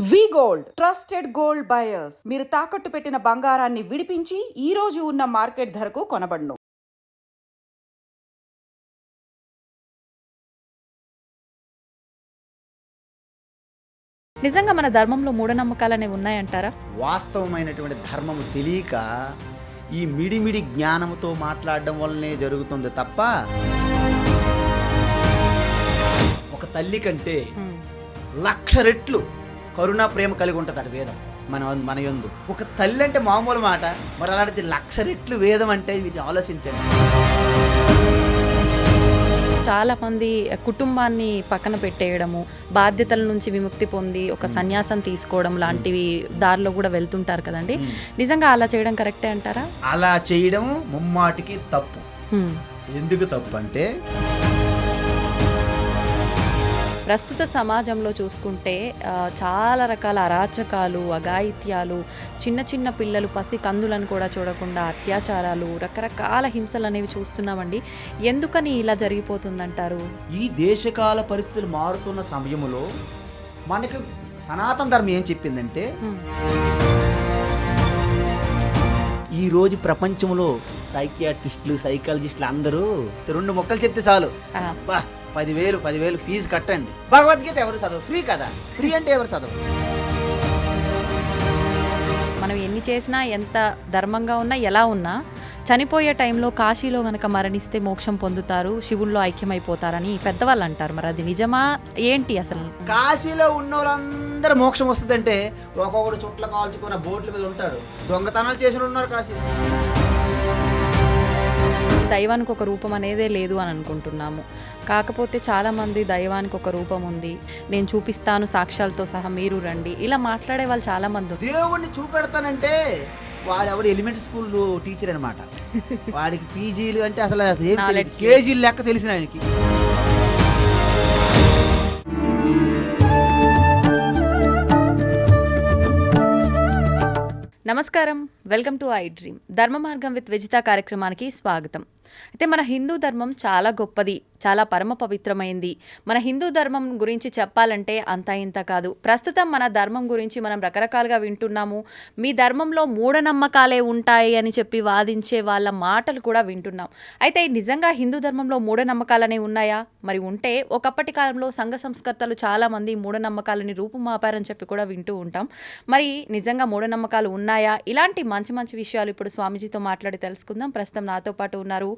వి gold trusted gold buyers మీరు తాకట్టు పెట్టిన బంగారాన్ని విడిపించి ఈ రోజు ఉన్న మార్కెట్ ధరకు కొనబడును. నిజంగా మన ధర్మంలో మూఢనమ్మకాలు అనేవి ఉన్నాయంటారా? వాస్తవమైనటువంటి ధర్మము తెలియక ఈ మిడిమిడి జ్ఞానంతో మాట్లాడడం వల్లనే జరుగుతుంది తప్ప ఒక తల్లి కంటే 1,00,000 రెట్లు కరుణా ప్రేమ కలిగి ఉంటుంది అటు వేదం మన యందు. ఒక తల్లి అంటే మామూలు మాట, మరి అలాంటిది 1,00,000 రెట్లు వేదం అంటే వీటిని ఆలోచించండి. చాలా మంది కుటుంబాన్ని పక్కన పెట్టేయడము, బాధ్యతల నుంచి విముక్తి పొంది ఒక సన్యాసం తీసుకోవడం లాంటివి దారిలో కూడా వెళ్తుంటారు కదండి. నిజంగా అలా చేయడం కరెక్టే అంటారా? అలా చేయడం ముమ్మాటికి తప్పు. ఎందుకు తప్పు అంటే ప్రస్తుత సమాజంలో చూసుకుంటే చాలా రకాల అరాచకాలు, అఘాయిత్యాలు, చిన్న చిన్న పిల్లలు పసి కందులను కూడా చూడకుండా అత్యాచారాలు, రకరకాల హింసలు అనేవి చూస్తున్నామండి. ఎందుకని ఇలా జరిగిపోతుందంటారు? ఈ దేశకాల పరిస్థితులు మారుతున్న సమయంలో మనకి సనాతన ధర్మం ఏం చెప్పిందంటే ఈరోజు ప్రపంచంలో సైకియాట్రిస్టులు, సైకాలజిస్టులు అందరూ 2 మొక్కలు చెప్తే చాలు, 10,000 ఫీజు కట్టండి. భగవద్గీత ఎవరు చదవరు, ఫ్రీ కదా, ఫ్రీ అంటే ఎవరు చదవరు. మనం ఎన్ని చేసినా, ఎంత ధర్మంగా ఉన్నా, ఎలా ఉన్నా చనిపోయే టైంలో కాశీలో గనక మరణిస్తే మోక్షం పొందుతారు, శివుల్లో ఐక్యమైపోతారని పెద్దవాళ్ళు అంటారు. మరి అది నిజమా ఏంటి అసలు? కాశీలో ఉన్న వాళ్ళందరూ మోక్షం వస్తుందంటే ఒక్కొక్కడు చుట్ల కాల్చుకున్న బోట్ల మీద ఉంటాడు. దొంగతనాలు చేసిన ఉన్నారు కాశీలో. దైవానికి ఒక రూపం అనేదే లేదు అని అనుకుంటున్నాము. కాకపోతే చాలామంది దైవానికి ఒక రూపం ఉంది, నేను చూపిస్తాను సాక్ష్యాలతో సహా, మీరు రండి, ఇలా మాట్లాడే వాళ్ళు చాలామంది. దేవుణ్ణి చూపెడతానంటే వాడు ఎవరు ఎలిమెంటరీ స్కూల్ టీచర్ అనమాట. వాడికి పీజీలు అంటే అసలు కేజీలు లెక్క తెలిసిన ఆయనకి. నమస్కారం, వెల్కమ్ టు ఐ డ్రీమ్. ధర్మ మార్గం విత్ విజిత కార్యక్రమానికి స్వాగతం. అయితే మన హిందూ ధర్మం చాలా గొప్పది, చాలా పరమ పవిత్రమైంది. మన హిందూ ధర్మం గురించి చెప్పాలంటే అంతా ఇంత కాదు. ప్రస్తుతం మన ధర్మం గురించి మనం రకరకాలుగా వింటున్నాము. మీ ధర్మంలో మూఢనమ్మకాలే ఉంటాయి అని చెప్పి వాదించే వాళ్ళ మాటలు కూడా వింటున్నాం. అయితే నిజంగా హిందూ ధర్మంలో మూఢనమ్మకాలనే ఉన్నాయా? మరి ఉంటే ఒకప్పటి కాలంలో సంఘ సంస్కర్తలు చాలామంది మూఢనమ్మకాలని రూపుమాపారని చెప్పి కూడా వింటూ ఉంటాం. మరి నిజంగా మూఢనమ్మకాలు ఉన్నాయా? ఇలాంటి మంచి మంచి విషయాలు ఇప్పుడు స్వామీజీతో మాట్లాడి తెలుసుకుందాం. ప్రస్తుతం నాతో పాటు ఉన్నారు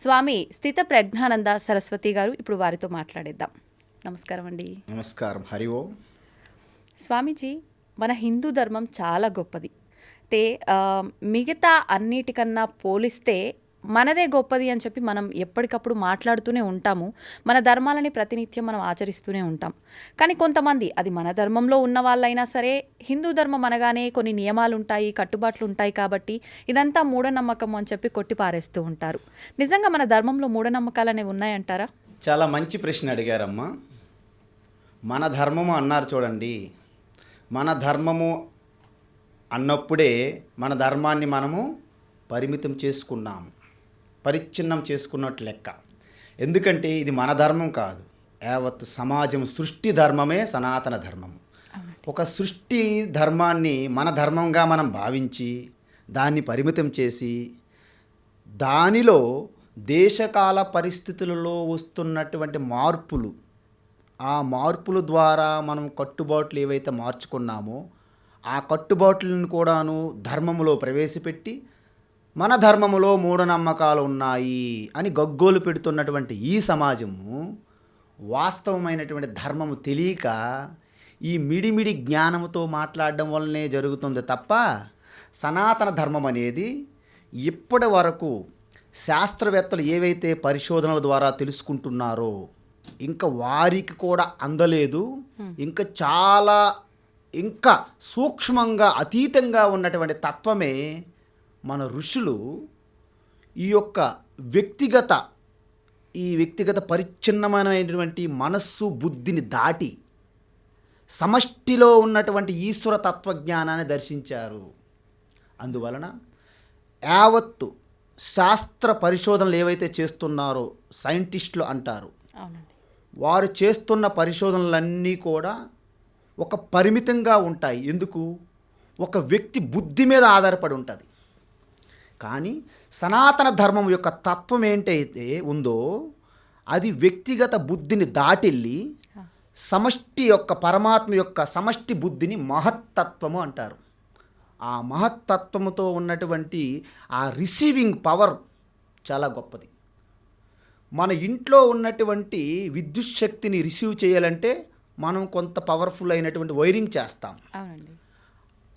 స్వామి స్థిత ప్రజ్ఞానంద సరస్వతి గారు. ఇప్పుడు వారితో మాట్లాడేద్దాం. నమస్కారం అండి. నమస్కారం. హరి ఓం. స్వామీజీ, మన హిందూ ధర్మం చాలా గొప్పది. అయితే మిగతా అన్నిటికన్నా పోలిస్తే మనదే గొప్పది అని చెప్పి మనం ఎప్పటికప్పుడు మాట్లాడుతూనే ఉంటాము. మన ధర్మాలని ప్రతినిత్యం మనం ఆచరిస్తూనే ఉంటాం. కానీ కొంతమంది, అది మన ధర్మంలో ఉన్న వాళ్ళైనా సరే, హిందూ ధర్మం అనగానే కొన్ని నియమాలు ఉంటాయి, కట్టుబాట్లు ఉంటాయి కాబట్టి ఇదంతా మూఢనమ్మకం అని చెప్పి కొట్టిపారేస్తూ ఉంటారు. నిజంగా మన ధర్మంలో మూఢనమ్మకాలు అనేవి ఉన్నాయంటారా? చాలా మంచి ప్రశ్న అడిగారమ్మా. మన ధర్మము అన్నారు చూడండి. మన ధర్మము అన్నప్పుడే మన ధర్మాన్ని మనము పరిమితం చేసుకున్నాము, పరిచ్ఛిన్నం చేసుకున్నట్టు లెక్క. ఎందుకంటే ఇది మన ధర్మం కాదు, యావత్ సమాజం సృష్టి ధర్మమే సనాతన ధర్మము. ఒక సృష్టి ధర్మాన్ని మన ధర్మంగా మనం భావించి దాన్ని పరిమితం చేసి దానిలో దేశకాల పరిస్థితులలో వస్తున్నటువంటి మార్పులు, ఆ మార్పుల ద్వారా మనం కట్టుబాట్లు ఏవైతే మార్చుకున్నామో ఆ కట్టుబాట్లను కూడాను ధర్మములో ప్రవేశపెట్టి మన ధర్మములో మూఢనమ్మకాలు ఉన్నాయి అని గగ్గోలు పెడుతున్నటువంటి ఈ సమాజము వాస్తవమైనటువంటి ధర్మము తెలియక ఈ మిడిమిడి జ్ఞానముతో మాట్లాడడం వల్లనే జరుగుతుంది తప్ప సనాతన ధర్మం అనేది ఇప్పటి వరకు శాస్త్రవేత్తలు ఏవైతే పరిశోధనల ద్వారా తెలుసుకుంటున్నారో ఇంకా వారికి కూడా అందలేదు. ఇంకా చాలా ఇంకా సూక్ష్మంగా అతీతంగా ఉన్నటువంటి తత్వమే మన ఋషులు ఈ యొక్క వ్యక్తిగత పరిచ్ఛిన్నమైనటువంటి మనస్సు బుద్ధిని దాటి సమష్టిలో ఉన్నటువంటి ఈశ్వర తత్వజ్ఞానాన్ని దర్శించారు. అందువలన యావత్తు శాస్త్ర పరిశోధనలు ఏవైతే చేస్తున్నారో సైంటిస్టులు అంటారు, వారు చేస్తున్న పరిశోధనలన్నీ కూడా ఒక పరిమితంగా ఉంటాయి. ఎందుకు? ఒక వ్యక్తి బుద్ధి మీద ఆధారపడి ఉంటుంది. కానీ సనాతన ధర్మం యొక్క తత్వం ఏంటైతే ఉందో అది వ్యక్తిగత బుద్ధిని దాటెళ్ళి సమష్టి యొక్క పరమాత్మ యొక్క సమష్టి బుద్ధిని మహత్తత్వము అంటారు. ఆ మహత్తత్వముతో ఉన్నటువంటి ఆ రిసీవింగ్ పవర్ చాలా గొప్పది. మన ఇంట్లో ఉన్నటువంటి విద్యుత్ శక్తిని రిసీవ్ చేయాలంటే మనం కొంత పవర్ఫుల్ అయినటువంటి వైరింగ్ చేస్తాం. అవునండి.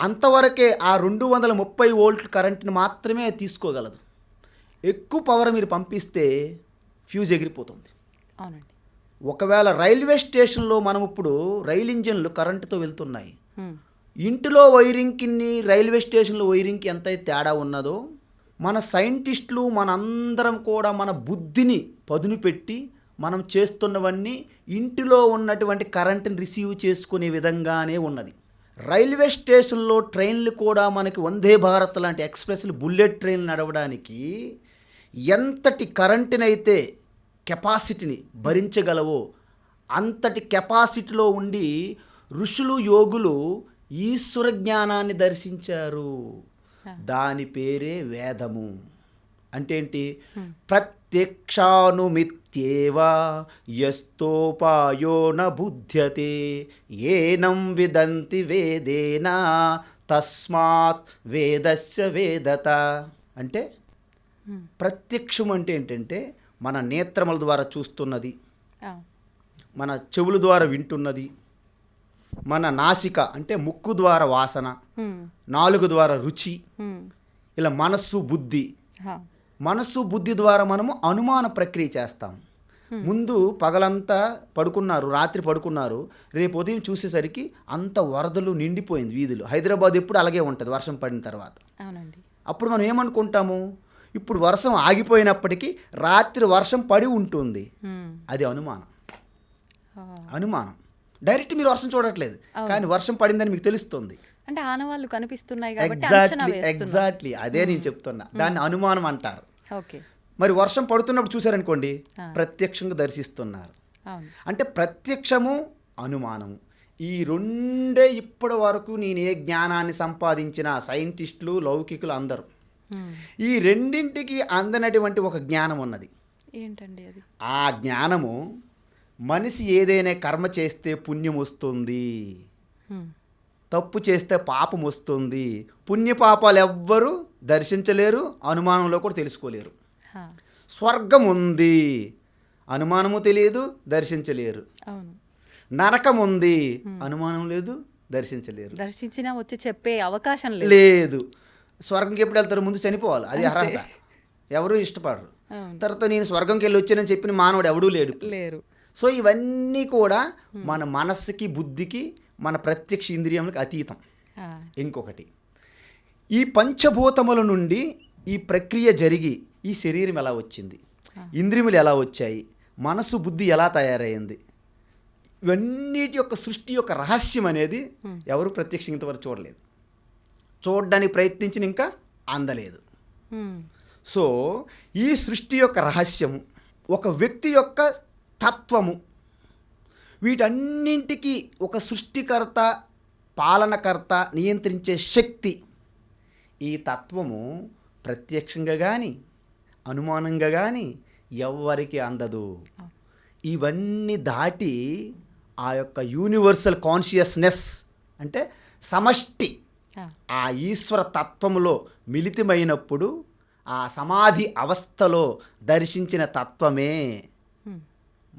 అంతవరకే ఆ 230 వోల్ట్ కరెంట్ని మాత్రమే తీసుకోగలదు. ఎక్కువ పవర్ మీరు పంపిస్తే ఫ్యూజ్ ఎగిరిపోతుంది. అవునండి. ఒకవేళ రైల్వే స్టేషన్లో మనం ఇప్పుడు రైలు ఇంజిన్లు కరెంటుతో వెళ్తున్నాయి. హ్మ్. ఇంటిలో వైరింగ్కి రైల్వే స్టేషన్లో వైరింగ్కి ఎంత తేడా ఉన్నదో మన సైంటిస్టులు మనందరం కూడా మన బుద్ధిని పదును పెట్టి మనం చేస్తున్నవన్నీ ఇంటిలో ఉన్నటువంటి కరెంటుని రిసీవ్ చేసుకునే విధంగానే ఉన్నది. రైల్వే స్టేషన్లో ట్రైన్లు కూడా మనకి వందే భారత్ లాంటి ఎక్స్ప్రెస్లు బుల్లెట్ ట్రైన్లు నడవడానికి ఎంతటి కరెంటునైతే కెపాసిటీని భరించగలవో అంతటి కెపాసిటీలో ఉండి ఋషులు యోగులు ఈశ్వర జ్ఞానాన్ని దర్శించారు. దాని పేరే వేదము. అంటే ఏంటి? ప్రత్యక్షానుమిత్యేవా యస్తోపాయో న బుధ్యతే ఏనం విదంతి వేదేన తస్మాత్ వేదస్య వేదత. అంటే ప్రత్యక్షం అంటే ఏంటంటే మన నేత్రముల ద్వారా చూస్తున్నది, మన చెవుల ద్వారా వింటున్నది, మన నాసిక అంటే ముక్కు ద్వారా వాసన, నాలుగు ద్వారా రుచి, ఇలా మనస్సు బుద్ధి. మనస్సు బుద్ధి ద్వారా మనము అనుమాన ప్రక్రియ చేస్తాం. ముందు పగలంతా పడుకున్నారు, రాత్రి పడుకున్నారు, రేపు ఉదయం చూసేసరికి అంత వరదలు నిండిపోయింది వీధులు. హైదరాబాద్ ఎప్పుడు అలాగే ఉంటుంది వర్షం పడిన తర్వాత. అప్పుడు మనం ఏమనుకుంటాము? ఇప్పుడు వర్షం ఆగిపోయినప్పటికీ రాత్రి వర్షం పడి ఉంటుంది. అది అనుమానం. అనుమానం. డైరెక్ట్ మీరు వర్షం చూడట్లేదు, కానీ వర్షం పడిందని మీకు తెలుస్తుంది. అంటే ఆనవాళ్ళు కనిపిస్తున్నాయి కాబట్టి ఎగ్జాక్ట్లీ అదే నేను చెప్తున్నా. దాన్ని అనుమానం అంటారు. ఓకే. మరి వర్షం పడుతున్నప్పుడు చూసారనుకోండి, ప్రత్యక్షంగా దర్శిస్తున్నారు. అంటే ప్రత్యక్షము అనుమానము ఈ రెండే ఇప్పటి వరకు నేను ఏ జ్ఞానాన్ని సంపాదించిన సైంటిస్టులు లౌకికులు అందరూ ఈ రెండింటికి అందనటువంటి ఒక జ్ఞానం ఉన్నది. ఏంటండి అది? ఆ జ్ఞానము మనిషి ఏదైనా కర్మ చేస్తే పుణ్యం వస్తుంది, తప్పు చేస్తే పాపం వస్తుంది. పుణ్యపాపాలు ఎవ్వరూ దర్శించలేరు, అనుమానంలో కూడా తెలుసుకోలేరు. స్వర్గం ఉంది, అనుమానము తెలియదు, దర్శించలేరు. నరకం ఉంది, అనుమానం లేదు, దర్శించలేరు. దర్శించినా వచ్చి చెప్పే అవకాశం లేదు. స్వర్గంకి ఎప్పుడు వెళ్తారు? ముందు చనిపోవాలి, అది అర్హత. ఎవరు ఇష్టపడరు. తర్వాత నేను స్వర్గంకి వెళ్ళి వచ్చానని చెప్పిన మానవుడు ఎవడూ లేరు. సో ఇవన్నీ కూడా మన మనస్సుకి బుద్ధికి మన ప్రత్యక్ష ఇంద్రియంలకు అతీతం. ఇంకొకటి, ఈ పంచభూతముల నుండి ఈ ప్రక్రియ జరిగి ఈ శరీరం ఎలా వచ్చింది, ఇంద్రియములు ఎలా వచ్చాయి, మనసు బుద్ధి ఎలా తయారైంది, ఇవన్నిటి యొక్క సృష్టి యొక్క రహస్యం అనేది ఎవరు ప్రత్యక్షంగా ఇంతవరకు చూడలేదు. చూడడానికి ప్రయత్నించిన ఇంకా అందలేదు. సో ఈ సృష్టి యొక్క రహస్యము, ఒక వ్యక్తి యొక్క తత్వము, వీటన్నింటికి ఒక సృష్టికర్త, పాలనకర్త, నియంత్రించే శక్తి, ఈ తత్వము ప్రత్యక్షంగా కానీ అనుమానంగా కానీ ఎవ్వరికి అందదు. ఇవన్నీ దాటి ఆ యొక్క యూనివర్సల్ కాన్షియస్నెస్ అంటే సమష్టి ఆ ఈశ్వర తత్వములో మిళితమైనప్పుడు ఆ సమాధి అవస్థలో దర్శించిన తత్వమే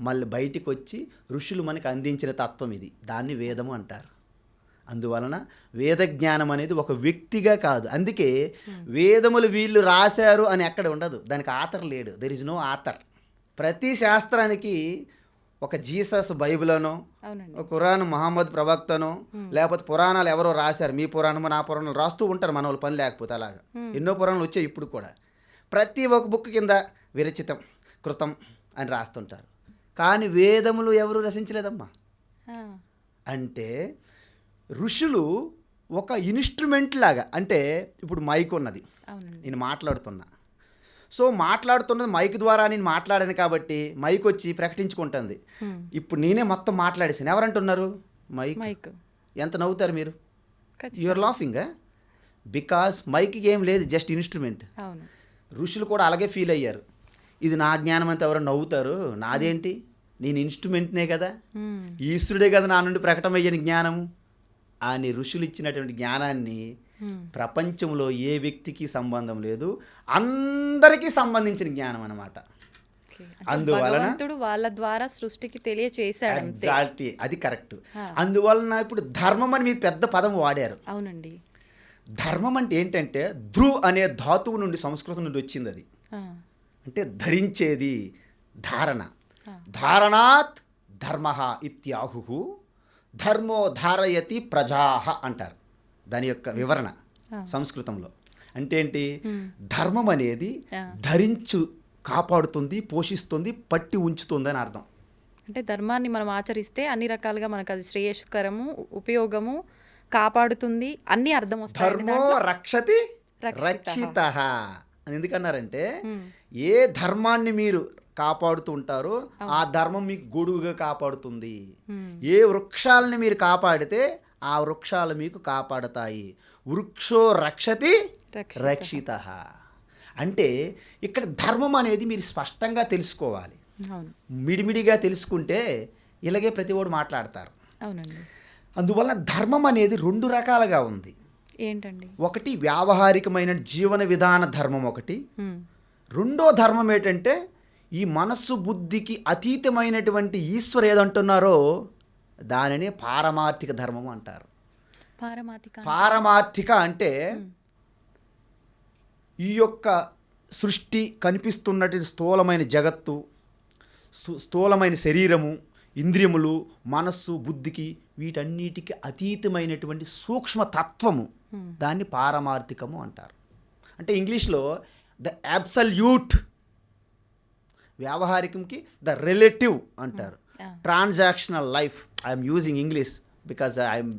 మళ్ళీ బయటికి వచ్చి ఋషులు మనకు అందించిన తత్వం ఇది. దాన్ని వేదము అంటారు. అందువలన వేద జ్ఞానం అనేది ఒక వ్యక్తిగా కాదు. అందుకే వేదములు వీళ్ళు రాశారు అని ఎక్కడ ఉండదు, దానికి ఆథర్ లేడు. There is no author. ప్రతి శాస్త్రానికి ఒక జీసస్ బైబిలనో, ఒక ఖురాన్ మహమ్మద్ ప్రవక్తనో, లేకపోతే పురాణాలు ఎవరో రాశారు, మీ పురాణం నా పురాణాలు రాస్తూ ఉంటారు మన వాళ్ళు పని లేకపోతే. అలాగా ఎన్నో పురాణాలు వచ్చాయి ఇప్పుడు కూడా. ప్రతి ఒక్క బుక్ కింద విరచితం, కృతం అని రాస్తుంటారు. కానీ వేదములు ఎవరు రచించలేదమ్మా. అంటే ఋషులు ఒక ఇన్స్ట్రుమెంట్ లాగా, అంటే ఇప్పుడు మైక్ ఉన్నది, నేను మాట్లాడుతున్నా. సో మాట్లాడుతున్నది మైక్ ద్వారా నేను మాట్లాడాను కాబట్టి మైక్ వచ్చి ప్రకటించుకుంటుంది. ఇప్పుడు నేనే మొత్తం మాట్లాడేసాను. ఎవరంటున్నారు? మైక్. ఎంత నవ్వుతారు మీరు? ఖచ్చితంగా. యూఆర్ లాఫింగ్ బికాస్ మైక్కి ఏం లేదు, జస్ట్ ఇన్స్ట్రుమెంట్. అవును. ఋషులు కూడా అలాగే ఫీల్ అయ్యారు. ఇది నా జ్ఞానం అంతా ఎవరో నవ్వుతారు, నాదేంటి, నేను ఇన్స్ట్రుమెంట్నే కదా, మ్మ్. ఈశ్వరుడే కదా నా నుండి ప్రకటమయ్యని జ్ఞానము అని ఋషులు ఇచ్చినటువంటి జ్ఞానాన్ని మ్మ్. ప్రపంచంలో ఏ వ్యక్తికి సంబంధం లేదు, అందరికీ సంబంధించిన జ్ఞానం అన్నమాట. ఓకే. అంటే అందువలన భగవంతుడు వాళ్ళ ద్వారా సృష్టికి తెలియచేశాడు అంతే. ఎగ్జాక్ట్లీ అది కరెక్ట్. అందువలన ఇప్పుడు ధర్మం అని మీరు పెద్ద పదం వాడారు. అవునండి. ధర్మం అంటే ఏంటంటే ధృ అనే ధాతువు నుండి, సంస్కృతం నుండి వచ్చింది అది. ఆ. అంటే ధరించేది, ధారణ. ధారణాత్ ధర్మ ఇత్యాహు, ధర్మో ధారయతి ప్రజాహ అంటారు దాని యొక్క వివరణ సంస్కృతంలో. అంటే ఏంటి, ధర్మం అనేది ధరించు, కాపాడుతుంది, పోషిస్తుంది, పట్టి ఉంచుతుంది అని అర్థం. అంటే ధర్మాన్ని మనం ఆచరిస్తే అన్ని రకాలుగా మనకు అది శ్రేయస్కరము, ఉపయోగము, కాపాడుతుంది, అన్ని అర్థం వస్తాయి. ధర్మో రక్షతి రక్షితః. రక్షితః అని ఎందుకన్నారంటే ఏ ధర్మాన్ని మీరు కాపాడుతూ ఉంటారో ఆ ధర్మం మీకు గొడుగుగా కాపాడుతుంది. ఏ వృక్షాలని మీరు కాపాడితే ఆ వృక్షాలు మీకు కాపాడతాయి. వృక్షో రక్షతి రక్షితః. అంటే ఇక్కడ ధర్మం అనేది మీరు స్పష్టంగా తెలుసుకోవాలి. అవును. మిడిమిడిగా తెలుసుకుంటే ఇలాగే ప్రతి ఒడు మాట్లాడతారు. అవునండి. అందువల్ల ధర్మం అనేది రెండు రకాలుగా ఉంది. ఏంటండి? ఒకటి వ్యావహారికమైన జీవన విధాన ధర్మం ఒకటి. రెండో ధర్మం ఏంటంటే ఈ మనస్సు బుద్ధికి అతీతమైనటువంటి ఈశ్వరు ఏదంటున్నారో దానినే పారమార్థిక ధర్మం అంటారు. పారమార్థిక అంటే ఈ యొక్క సృష్టి కనిపిస్తున్నటువంటి స్థూలమైన జగత్తు, స్థూలమైన శరీరము, ఇంద్రియములు, మనస్సు, బుద్ధికి వీటన్నిటికీ అతీతమైనటువంటి సూక్ష్మ తత్వము, దాన్ని పారమార్థికము అంటారు. అంటే ఇంగ్లీష్లో ద అబ్సల్యూట్, వ్యావహారికంకి ద రిలేటివ్ అంటారు. Transactional life, I'm using English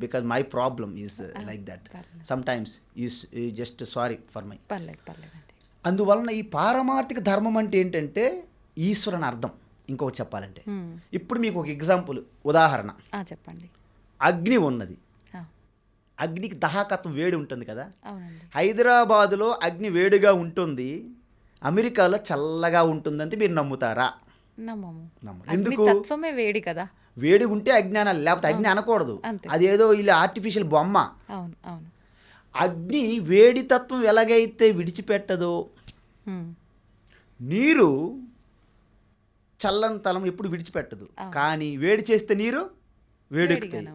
because my problem is like that sometimes. You just sorry for my. అందువలన ఈ పారమార్థిక ధర్మం అంటే ఏంటంటే ఈశ్వరుని అర్థం. ఇంకొకటి చెప్పాలంటే ఇప్పుడు మీకు ఒక ఎగ్జాంపుల్, ఉదాహరణ చెప్పండి. అగ్ని ఉన్నది, అగ్నికి దహాకత్వం, వేడి ఉంటుంది కదా. హైదరాబాదులో అగ్ని వేడిగా ఉంటుంది, అమెరికాలో చల్లగా ఉంటుందంటే మీరు నమ్ముతారా? నమ్మము. ఎందుకు? తత్వమే వేడి కదా. వేడి ఉంటే అజ్ఞానాలు, లేకపోతే అగ్ని అనకూడదు. అదేదో ఇలా ఆర్టిఫిషియల్ బొమ్మ. అవును అవును. అగ్ని వేడి తత్వం ఎలాగైతే విడిచిపెట్టదో, నీరు చల్లని తలం ఎప్పుడు విడిచిపెట్టదు. కానీ వేడి చేస్తే నీరు వేడెక్కుతాయి.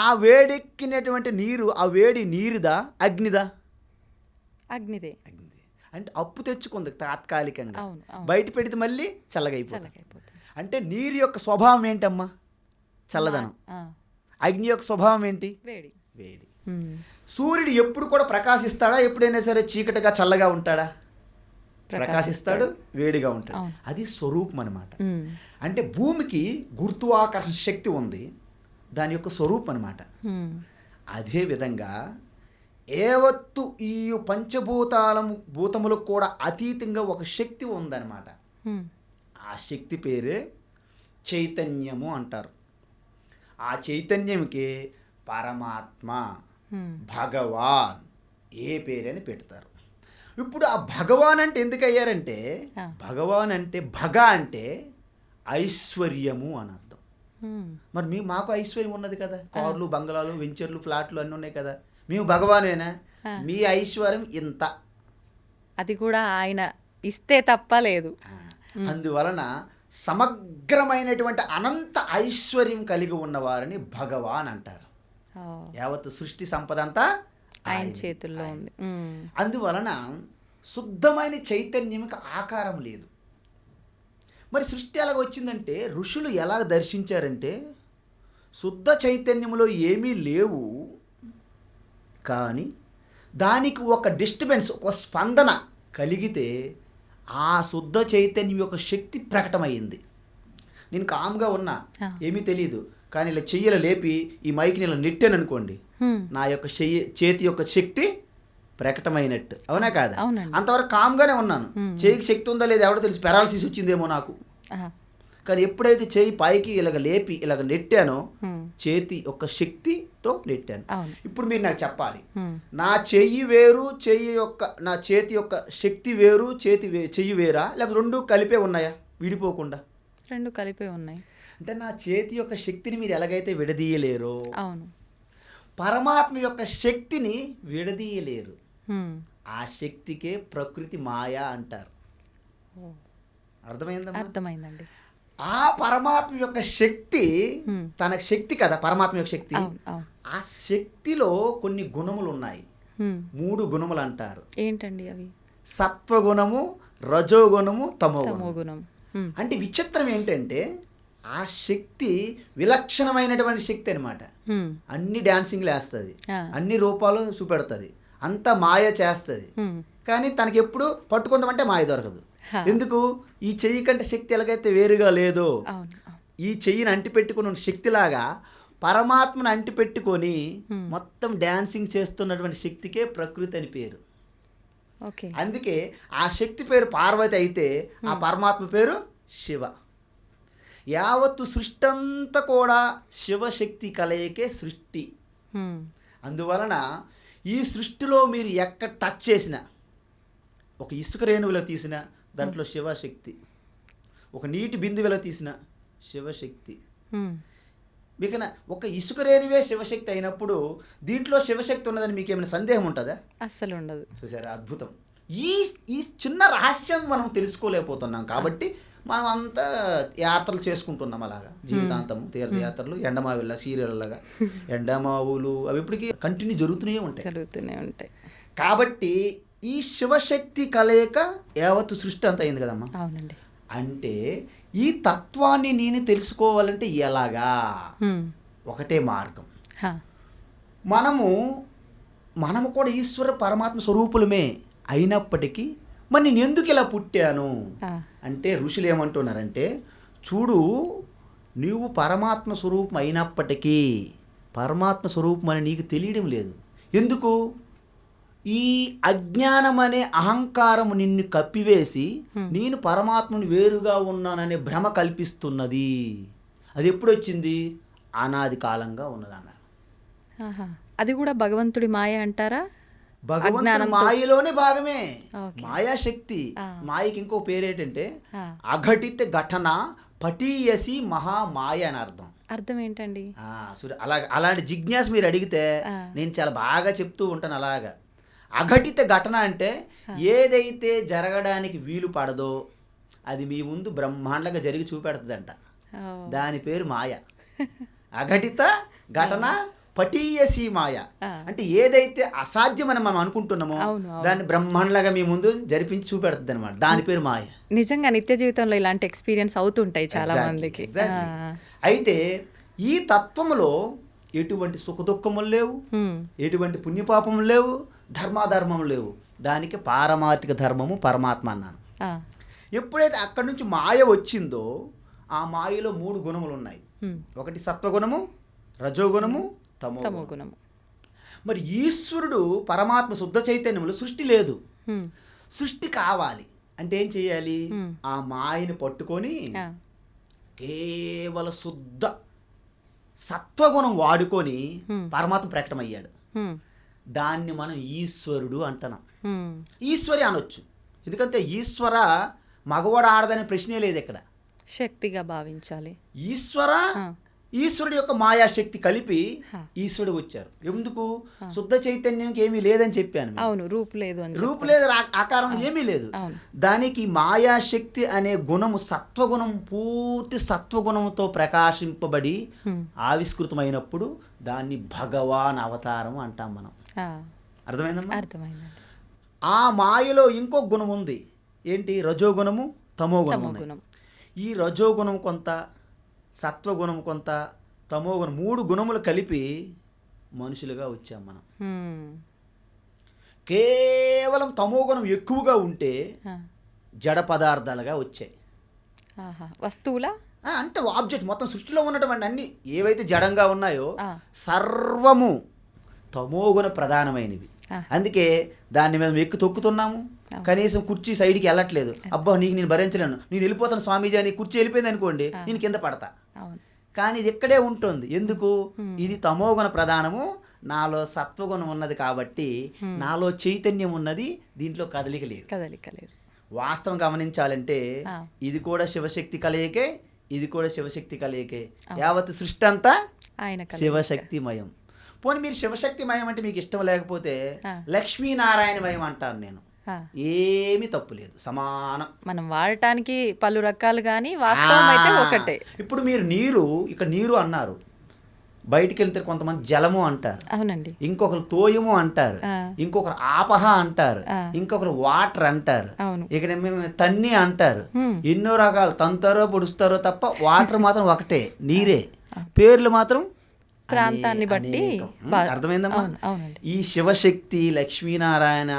ఆ వేడెక్కినటువంటి నీరు, ఆ వేడి నీరుదా అగ్నిదా? అగ్నిదే. అంటే అప్పు తెచ్చుకుంది తాత్కాలికంగా, బయట పెడితే మళ్ళీ చల్లగైపోతుంది. అంటే నీరు యొక్క స్వభావం ఏంటమ్మా? చల్లదనం. అగ్ని యొక్క స్వభావం ఏంటి? వేడి. వేడి. సూర్యుడు ఎప్పుడు కూడా ప్రకాశిస్తాడా? ఎప్పుడైనా సరే చీకటిగా చల్లగా ఉంటాడా? ప్రకాశిస్తాడు, వేడిగా ఉంటాడు. అది స్వరూపం అన్నమాట. అంటే భూమికి గురుత్వాకర్షణ శక్తి ఉంది, దాని యొక్క స్వరూపం అన్నమాట. అదే విధంగా ఏవత్తు ఈ భూతములకు కూడా అతీతంగా ఒక శక్తి ఉందన్నమాట. ఆ శక్తి పేరే చైతన్యము అంటారు. ఆ చైతన్యంకి పరమాత్మ, భగవాన్ ఏ పేరని పెడతారు. ఇప్పుడు ఆ భగవాన్ అంటే ఎందుకు అయ్యారంటే, భగవాన్ అంటే భగ అంటే ఐశ్వర్యము అని అర్థం. మరి మాకు ఐశ్వర్యం ఉన్నది కదా, కార్లు, బంగ్లాలు, వెంచర్లు, ఫ్లాట్లు అన్నీ ఉన్నాయి కదా, మేము భగవానేనా? మీ ఐశ్వర్యం ఇంత, అది కూడా ఆయన ఇస్తే తప్ప లేదు. అందువలన సమగ్రమైనటువంటి అనంత ఐశ్వర్యం కలిగి ఉన్నవారిని భగవాన్ అంటారు. యావత్ సృష్టి సంపద అంతా ఆయన చేతుల్లో ఉంది. అందువలన శుద్ధమైన చైతన్యంకి ఆకారం లేదు. మరి సృష్టి ఎలాగ వచ్చిందంటే, ఋషులు ఎలా దర్శించారంటే శుద్ధ చైతన్యంలో ఏమీ లేవు, కానీ దానికి ఒక డిస్టర్బెన్స్, ఒక స్పందన కలిగితే ఆ శుద్ధ చైతన్యం యొక్క శక్తి ప్రకటమైంది. నేను కామ్గా ఉన్నా, ఏమీ తెలియదు, కానీ ఇలా చెయ్యలు లేపి ఈ మైక్ని ఇలా నెట్టాను అనుకోండి, నా యొక్క చేతి యొక్క శక్తి ప్రకటమైనట్టు. అవునా కాదా? అంతవరకు కామ్గానే ఉన్నాను. చేయికి శక్తి ఉందా లేదా ఎవడో తెలిసి పెరాలసిస్ వచ్చిందేమో నాకు, కానీ ఎప్పుడైతే చేయి పైకి ఇలాగ లేపి ఇలాగ నెట్టానో చేతి యొక్క శక్తితో నెట్టాను. ఇప్పుడు మీరు నాకు చెప్పాలి, నా చెయ్యి వేరు, నా చేతి యొక్క శక్తి వేరు, చెయ్యి వేరా, లేకపోతే రెండు కలిపే ఉన్నాయా విడిపోకుండా? రెండు కలిపే ఉన్నాయి. అంటే నా చేతి యొక్క శక్తిని మీరు ఎలాగైతే విడదీయలేరో, అవును, పరమాత్మ యొక్క శక్తిని విడదీయలేరు. ఆ శక్తికే ప్రకృతి మాయా అంటారు. అర్థమైందండి. ఆ పరమాత్మ యొక్క శక్తి తన శక్తి కదా, పరమాత్మ యొక్క శక్తి. ఆ శక్తిలో కొన్ని గుణములు ఉన్నాయి. 3 గుణములు అంటారు. ఏంటండి అవి? సత్వగుణము, రజోగుణము, తమో గుణం. అంటే విచిత్రం ఏంటంటే ఆ శక్తి విలక్షణమైనటువంటి శక్తి అనమాట. అన్ని డాన్సింగ్లు వేస్తుంది, అన్ని రూపాలు చూపెడుతుంది, అంతా మాయ చేస్తుంది. కానీ తనకి ఎప్పుడు పట్టుకుందామంటే మాయ దొరకదు. ఎందుకు? ఈ చెయ్యి కంటే శక్తి ఎలాగైతే వేరుగా లేదో, ఈ చెయ్యిని అంటిపెట్టుకుని శక్తిలాగా పరమాత్మను అంటిపెట్టుకొని మొత్తం డాన్సింగ్ చేస్తున్నటువంటి శక్తికే ప్రకృతి అని పేరు. అందుకే ఆ శక్తి పేరు పార్వతి అయితే ఆ పరమాత్మ పేరు శివ. యావత్తు సృష్టి అంతా కూడా శివశక్తి కలయికే సృష్టి. అందువలన ఈ సృష్టిలో మీరు ఎక్కడ టచ్ చేసినా, ఒక ఇసుక రేణువులో తీసిన దాంట్లో శివశక్తి, ఒక నీటి బిందువులో తీసిన శివశక్తి. మీకు ఒక ఇసుక రేణువే శివశక్తి అయినప్పుడు దీంట్లో శివశక్తి ఉన్నదని మీకు ఏమైనా సందేహం ఉంటుందా? అస్సలు ఉండదు. చూసారా, అద్భుతం. ఈ చిన్న రహస్యం మనం తెలుసుకోలేకపోతున్నాం కాబట్టి మనం అంతా యాత్రలు చేసుకుంటున్నాం అలాగా జీవితాంతం. తీర్థయాత్రలు, ఎండమావుల సీరియల్లాగా ఎండమావులు అవి ఇప్పటికీ కంటిన్యూ జరుగుతూనే ఉంటాయి. కాబట్టి ఈ శివశక్తి కలయిక యావత్తు సృష్టి అంతా అయింది కదమ్మా. అవునండి. అంటే ఈ తత్వాన్ని నేను తెలుసుకోవాలంటే ఎలాగా? ఒకటే మార్గం. మనము కూడా ఈశ్వర పరమాత్మ స్వరూపులమే అయినప్పటికీ మరి నేను ఎందుకు ఇలా పుట్టాను అంటే ఋషులు ఏమంటున్నారంటే, చూడు, నీవు పరమాత్మ స్వరూపం అయినప్పటికీ పరమాత్మ స్వరూపం అని నీకు తెలియడం లేదు. ఎందుకు? ఈ అజ్ఞానం అనే అహంకారము నిన్ను కప్పివేసి నేను పరమాత్మని వేరుగా ఉన్నాననే భ్రమ కల్పిస్తున్నది. అది ఎప్పుడు వచ్చింది? అనాది కాలంగా ఉన్నదన్నారు. అది కూడా భగవంతుడి మాయ అంటారా? భగవంతుడి మాయలోనే భాగమే మాయాశక్తి. మాయకి ఇంకో పేరేంటంటే అఘటిత ఘటన పటీయసి మహామాయ అని అర్థం. అర్థం ఏంటండి? అలాంటి జిజ్ఞాస మీరు అడిగితే నేను చాలా బాగా చెప్తూ ఉంటాను. అలాగా అఘటిత ఘటన అంటే ఏదైతే జరగడానికి వీలు పడదో అది మీ ముందు బ్రహ్మాండంగా జరిగి చూపెడుతుందంట. దాని పేరు మాయ. అఘటిత ఘటన పటీయసి మాయ అంటే ఏదైతే అసాధ్యమని మనం అనుకుంటున్నామో దాన్ని బ్రహ్మాండంగా మీ ముందు జరిపించి చూపెడుతుంది అనమాట. దాని పేరు మాయ. నిజంగా నిత్య జీవితంలో ఇలాంటి ఎక్స్పీరియన్స్ అవుతుంటాయి చాలా మందికి. అయితే ఈ తత్వములో ఎటువంటి సుఖ దుఃఖములు లేవు, ఎటువంటి పుణ్యపాపములు లేవు, ధర్మాధర్మములు లేవు. దానికి పారమార్థిక ధర్మము పరమాత్మ అన్నాను. ఎప్పుడైతే అక్కడి నుంచి మాయ వచ్చిందో ఆ మాయలో 3 గుణములు ఉన్నాయి. ఒకటి సత్వగుణము, రజోగుణము, తమో గుణము. మరి ఈశ్వరుడు పరమాత్మ శుద్ధ చైతన్యములు సృష్టి లేదు. సృష్టి కావాలి అంటే ఏం చేయాలి? ఆ మాయని పట్టుకొని కేవల శుద్ధ సత్వగుణం వాడుకొని పరమాత్మ ప్రకటమయ్యాడు. దాన్ని మనం ఈశ్వరుడు అంటున్నాం. ఈశ్వరి అనొచ్చు. ఎందుకంటే ఈశ్వర మగవాడు ఆడదనే ప్రశ్నే లేదు ఇక్కడ. శక్తిగా భావించాలి. ఈశ్వరుడు యొక్క మాయాశక్తి కలిపి ఈశ్వరుడు వచ్చారు. ఎందుకు? శుద్ధ చైతన్యంకి ఏమీ లేదని చెప్పాను. అవును, రూపు లేదు, ఆకారం ఏమీ లేదు. దానికి మాయాశక్తి అనే గుణము సత్వగుణం, పూర్తి సత్వగుణంతో ప్రకాశింపబడి ఆవిష్కృతమైనప్పుడు దాన్ని భగవాన్ అవతారం అంటాం మనం. అర్థమైందమ్మా? అర్థమైంది. ఆ మాయలో ఇంకో గుణం ఉంది. ఏంటి? రజోగుణము, తమో గుణం. ఈ రజోగుణం కొంత, సత్వగుణం కొంత, తమోగుణం 3 గుణములు కలిపి మనుషులుగా వచ్చాం మనం. కేవలం తమోగుణం ఎక్కువగా ఉంటే జడ పదార్థాలుగా వచ్చాయి. వస్తువులా అంటే ఆబ్జెక్ట్ మొత్తం సృష్టిలో ఉన్నటువంటి అన్ని ఏవైతే జడంగా ఉన్నాయో సర్వము తమోగుణ ప్రధానమైనవి. అందుకే దాన్ని మేము ఎక్కి తొక్కుతున్నాము. కనీసం కుర్చీ సైడ్కి వెళ్ళట్లేదు. అబ్బా నీకు నేను భరించలేను, నేను వెళ్ళిపోతాను స్వామీజీ అని కుర్చీ వెళ్ళిపోయింది అనుకోండి, నేను కింద పడతా. కానీ ఇది ఇక్కడే ఉంటుంది. ఎందుకు? ఇది తమోగుణ ప్రధానము, నాలో సత్వగుణం ఉన్నది కాబట్టి నాలో చైతన్యం ఉన్నది, దీంట్లో కదలిక లేదు. వాస్తవం గమనించాలంటే ఇది కూడా శివశక్తి కలయికే, ఇది కూడా శివశక్తి కలయికే. యావత్ సృష్టి అంతా శివశక్తిమయం. పోనీ మీరు శివశక్తిమయం అంటే మీకు ఇష్టం లేకపోతే లక్ష్మీనారాయణమయం అంటాను నేను. ఏమీ తప్పు లేదు, సమానం. మనం వాడటానికి పలు రకాలు కానీ వాస్తవం అయితే ఒకటే. ఇప్పుడు మీరు నీరు, ఇక్కడ నీరు అన్నారు, బయటికి వెళ్తే కొంతమంది జలము అంటారు, అవునండి, ఇంకొకరు తోయము అంటారు, ఇంకొకరు ఆపహ అంటారు, ఇంకొకరు వాటర్ అంటారు, ఇక్కడ మేము తన్ని అంటారు. ఎన్నో రకాలు తంతారో పొడుస్తారో తప్ప వాటర్ మాత్రం ఒకటే, నీరే. పేర్లు మాత్రం ప్రాంతాన్ని బట్టి. అర్థమైందమ్మా? ఈ శివశక్తి, లక్ష్మీనారాయణ,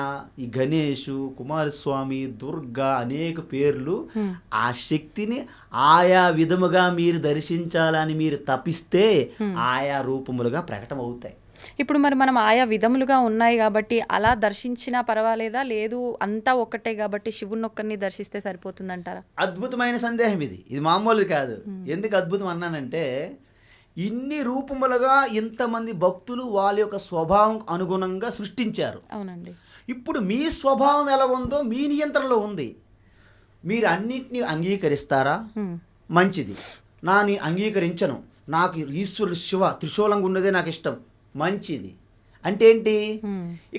ఈ గణేషు, కుమారస్వామి, దుర్గా అనేక పేర్లు. ఆ శక్తిని ఆయా విధముగా మీరు దర్శించాలని మీరు తపిస్తే ఆయా రూపములుగా ప్రకటమవుతాయి. ఇప్పుడు మరి మనం ఆయా విధములుగా ఉన్నాయి కాబట్టి అలా దర్శించినా పర్వాలేదా? లేదు అంతా ఒక్కటే కాబట్టి శివుని ఒక్కరిని దర్శిస్తే సరిపోతుందంటారా? అద్భుతమైన సందేహం ఇది. ఇది మామూలు కాదు. ఎందుకు అద్భుతం అన్నానంటే, ఇన్ని రూపములుగా ఇంతమంది భక్తులు వాళ్ళ యొక్క స్వభావం అనుగుణంగా సృష్టించారు. అవునండి. ఇప్పుడు మీ స్వభావం ఎలా ఉందో మీ నియంత్రణలో ఉంది. మీరు అన్నింటినీ అంగీకరిస్తారా? మంచిది. నీ అంగీకరించను, నాకు ఈశ్వరుడు శివ త్రిశూలంగా ఉన్నదే నాకు ఇష్టం, మంచిది. అంటే ఏంటి?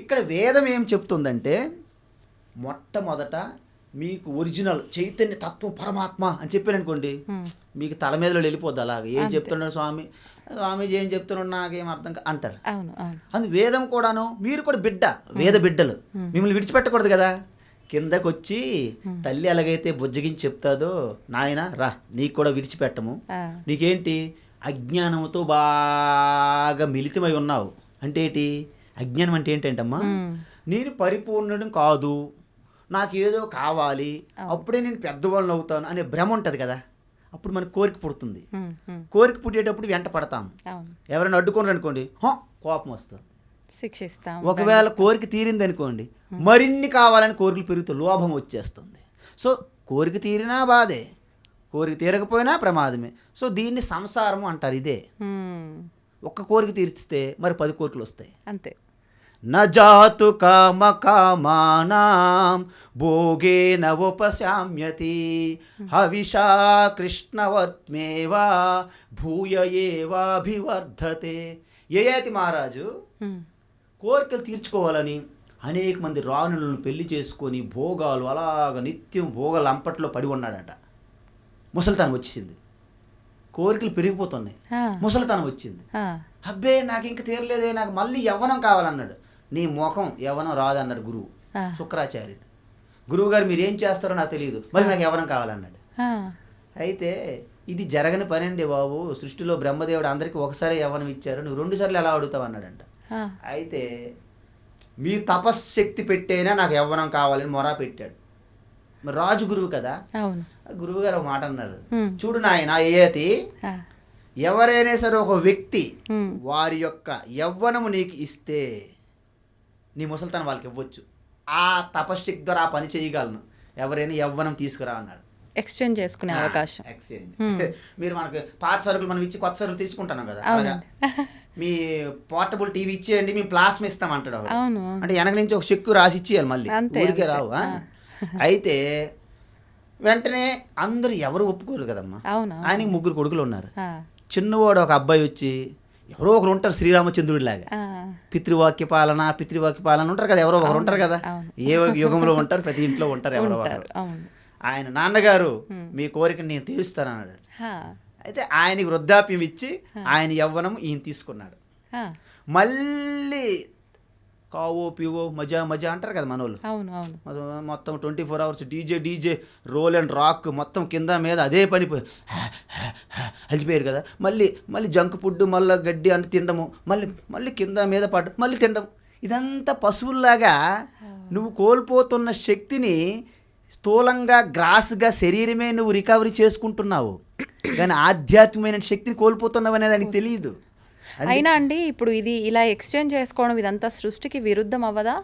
ఇక్కడ వేదం ఏం చెప్తుందంటే, మొట్టమొదట మీకు ఒరిజినల్ చైతన్య తత్వం పరమాత్మ అని చెప్పాను అనుకోండి, మీకు తల మీదలో వెళ్ళిపోద్ది. అలాగే ఏం చెప్తున్నాడు స్వామీజీ ఏం చెప్తున్నాడు నాకేం అర్థం అంటారు. అందు వేదం కూడాను, మీరు కూడా బిడ్డ, వేద బిడ్డలు, మిమ్మల్ని విడిచిపెట్టకూడదు కదా. కిందకు వచ్చి తల్లి ఎలాగైతే బుజ్జగించి చెప్తాదో, నాయన రా నీకు కూడా విడిచిపెట్టము, నీకేంటి అజ్ఞానంతో బాగా మిళితమై ఉన్నావు అంటే ఏంటి? అజ్ఞానం అంటే ఏంటంటమ్మా, నేను పరిపూర్ణుడు కాదు, నాకు ఏదో కావాలి, అప్పుడే నేను పెద్దవాళ్ళని అవుతాను అనే భ్రమ ఉంటుంది కదా. అప్పుడు మనకు కోరిక పుడుతుంది. కోరిక పుట్టేటప్పుడు వెంట పడతాం. ఎవరైనా అడ్డుకోరు అనుకోండి, కోపం వస్తుంది, శిక్షిస్తాం. ఒకవేళ కోరిక తీరింది అనుకోండి, మరిన్ని కావాలని కోరికలు పెరుగుతూ లోభం వచ్చేస్తుంది. సో కోరిక తీరినా బాధే, కోరిక తీరకపోయినా ప్రమాదమే. సో దీన్ని సంసారము అంటారు. ఇదే ఒక్క కోరిక తీర్చితే మరి 10 కోరికలు వస్తాయి. అంతే. నజాతు కామ కామానాం భోగేన ఉపశామ్యతి హవిషా కృష్ణవర్త్మేవా భూయ ఏవాభివర్ధతే. యయాతి మహారాజు కోరికలు తీర్చుకోవాలని అనేక మంది రాణులను పెళ్లి చేసుకొని భోగాలు అలాగ నిత్యం భోగాలు అంపట్లో పడి ఉన్నాడట. ముసలితనం వచ్చింది, కోరికలు పెరిగిపోతున్నాయి, ముసలితనం వచ్చింది. అబ్బే నాకు ఇంక తీరలేదే, నాకు మళ్ళీ యవ్వనం కావాలన్నాడు. నీ ముఖం యవ్వనం రాదన్నాడు గురువు శుక్రాచార్యుడు. గురువు గారు మీరు ఏం చేస్తారో నాకు తెలియదు, మళ్ళీ నాకు యవ్వనం కావాలన్నాడు. అయితే ఇది జరగని పని అండి బాబు, సృష్టిలో బ్రహ్మదేవుడు అందరికీ ఒకసారి యవ్వనం ఇచ్చారు, నువ్వు 2 సార్లు ఎలా అడుగుతావు అన్నాడంట. అయితే మీ తపశ్శక్తి పెట్టేనా నాకు యవ్వనం కావాలని మొరా పెట్టాడు. మరి రాజు గురువు కదా, గురువు గారు ఒక మాట అన్నారు, చూడు నాయన యయాతి, ఎవరైనా సరే ఒక వ్యక్తి వారి యొక్క యవ్వనము నీకు ఇస్తే నీ ముసలితనం వాళ్ళకి ఇవ్వచ్చు, ఆ తపశ్శక్తి ద్వారా ఆ పని చేయగలను, ఎవరైనా యవ్వనం తీసుకురా అన్నాడు. ఎక్స్చేంజ్ చేసుకునే అవకాశం. ఎక్స్చేంజ్. మీరు మనకు పాత సరుకులు మనం ఇచ్చి కొత్త సరుకులు తీసుకుంటున్నాం కదా, అలాగా మీ పోర్టబుల్ టీవీ ఇచ్చేయండి మేము ప్లాస్మా ఇస్తాం అంటాడు. అంటే వెనక నుంచి ఒక చెక్కు రాసి ఇచ్చేయాలి, మళ్ళీ ఊరికే రావు. అయితే వెంటనే అందరూ ఎవరు ఒప్పుకోరు కదమ్మా. ఆయనకి 3 కొడుకులు ఉన్నారు. చిన్నవాడు ఒక అబ్బాయి వచ్చి, ఎవరో ఒకరు ఉంటారు శ్రీరామచంద్రుడి లాగా, పితృవాక్య పాలన ఉంటారు కదా, ఎవరో ఒకరు ఉంటారు కదా, ఏ యుగంలో ఉంటారు, ప్రతి ఇంట్లో ఉంటారు ఎవరో ఒకరు. ఆయన నాన్నగారు మీ కోరికను నేను తీరుస్తానన్నాడు. అయితే ఆయనకి వృద్ధాప్యం ఇచ్చి ఆయన యవ్వనం ఈయన తీసుకున్నాడు. మళ్ళీ కావో పివో మజా అంటారు కదా మనోళ్ళు, మొత్తం 24 hours DJ roll and rock మొత్తం కింద మీద అదే పని అలిపోయారు కదా. మళ్ళీ జంక్ ఫుడ్, మళ్ళీ గడ్డి అంటే తినడము, మళ్ళీ కింద మీద పడ్డ మళ్ళీ తినడం. ఇదంతా పశువుల్లాగా నువ్వు కోల్పోతున్న శక్తిని స్థూలంగా గ్రాస్గా శరీరమే నువ్వు రికవరీ చేసుకుంటున్నావు, కానీ ఆధ్యాత్మికమైన శక్తిని కోల్పోతున్నావు అనేది దానికి తెలియదు. అయినా అండి ఇప్పుడు ఇది ఇలా ఎక్స్చేంజ్ చేసుకోవడం ఇదంతా సృష్టికి విరుద్ధం అవ్వదా?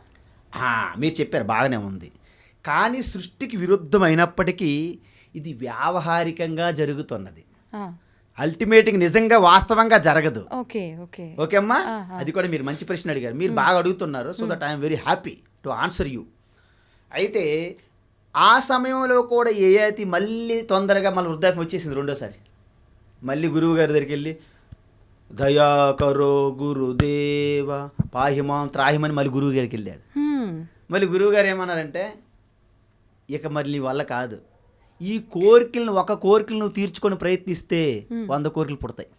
మీరు చెప్పారు బాగానే ఉంది, కానీ సృష్టికి విరుద్ధమైనప్పటికీ ఇది వ్యావహారికంగా జరుగుతున్నది. అల్టిమేట్గా నిజంగా వాస్తవంగా జరగదు. ఓకే ఓకే ఓకే అమ్మా, అది కూడా మీరు మంచి ప్రశ్న అడిగారు, మీరు బాగా అడుగుతున్నారు. So that I'm very happy to answer you. అయితే ఆ సమయంలో కూడా యయాతి మళ్ళీ తొందరగా మళ్ళీ వృద్ధాప్యం వచ్చేసింది రెండోసారి. మళ్ళీ గురువు గారి దగ్గరికి వెళ్ళి దయాకరో గురుదేవ పాహిమాం త్రాహిమని మళ్ళీ గురువు గారికి వెళ్ళాడు. మళ్ళీ గురువు గారు ఏమన్నారంటే, ఇక మరి నీ వల్ల కాదు, ఈ కోరికలను ఒక కోరికలు నువ్వు తీర్చుకొని ప్రయత్నిస్తే 100 కోరికలు పుడతాయి.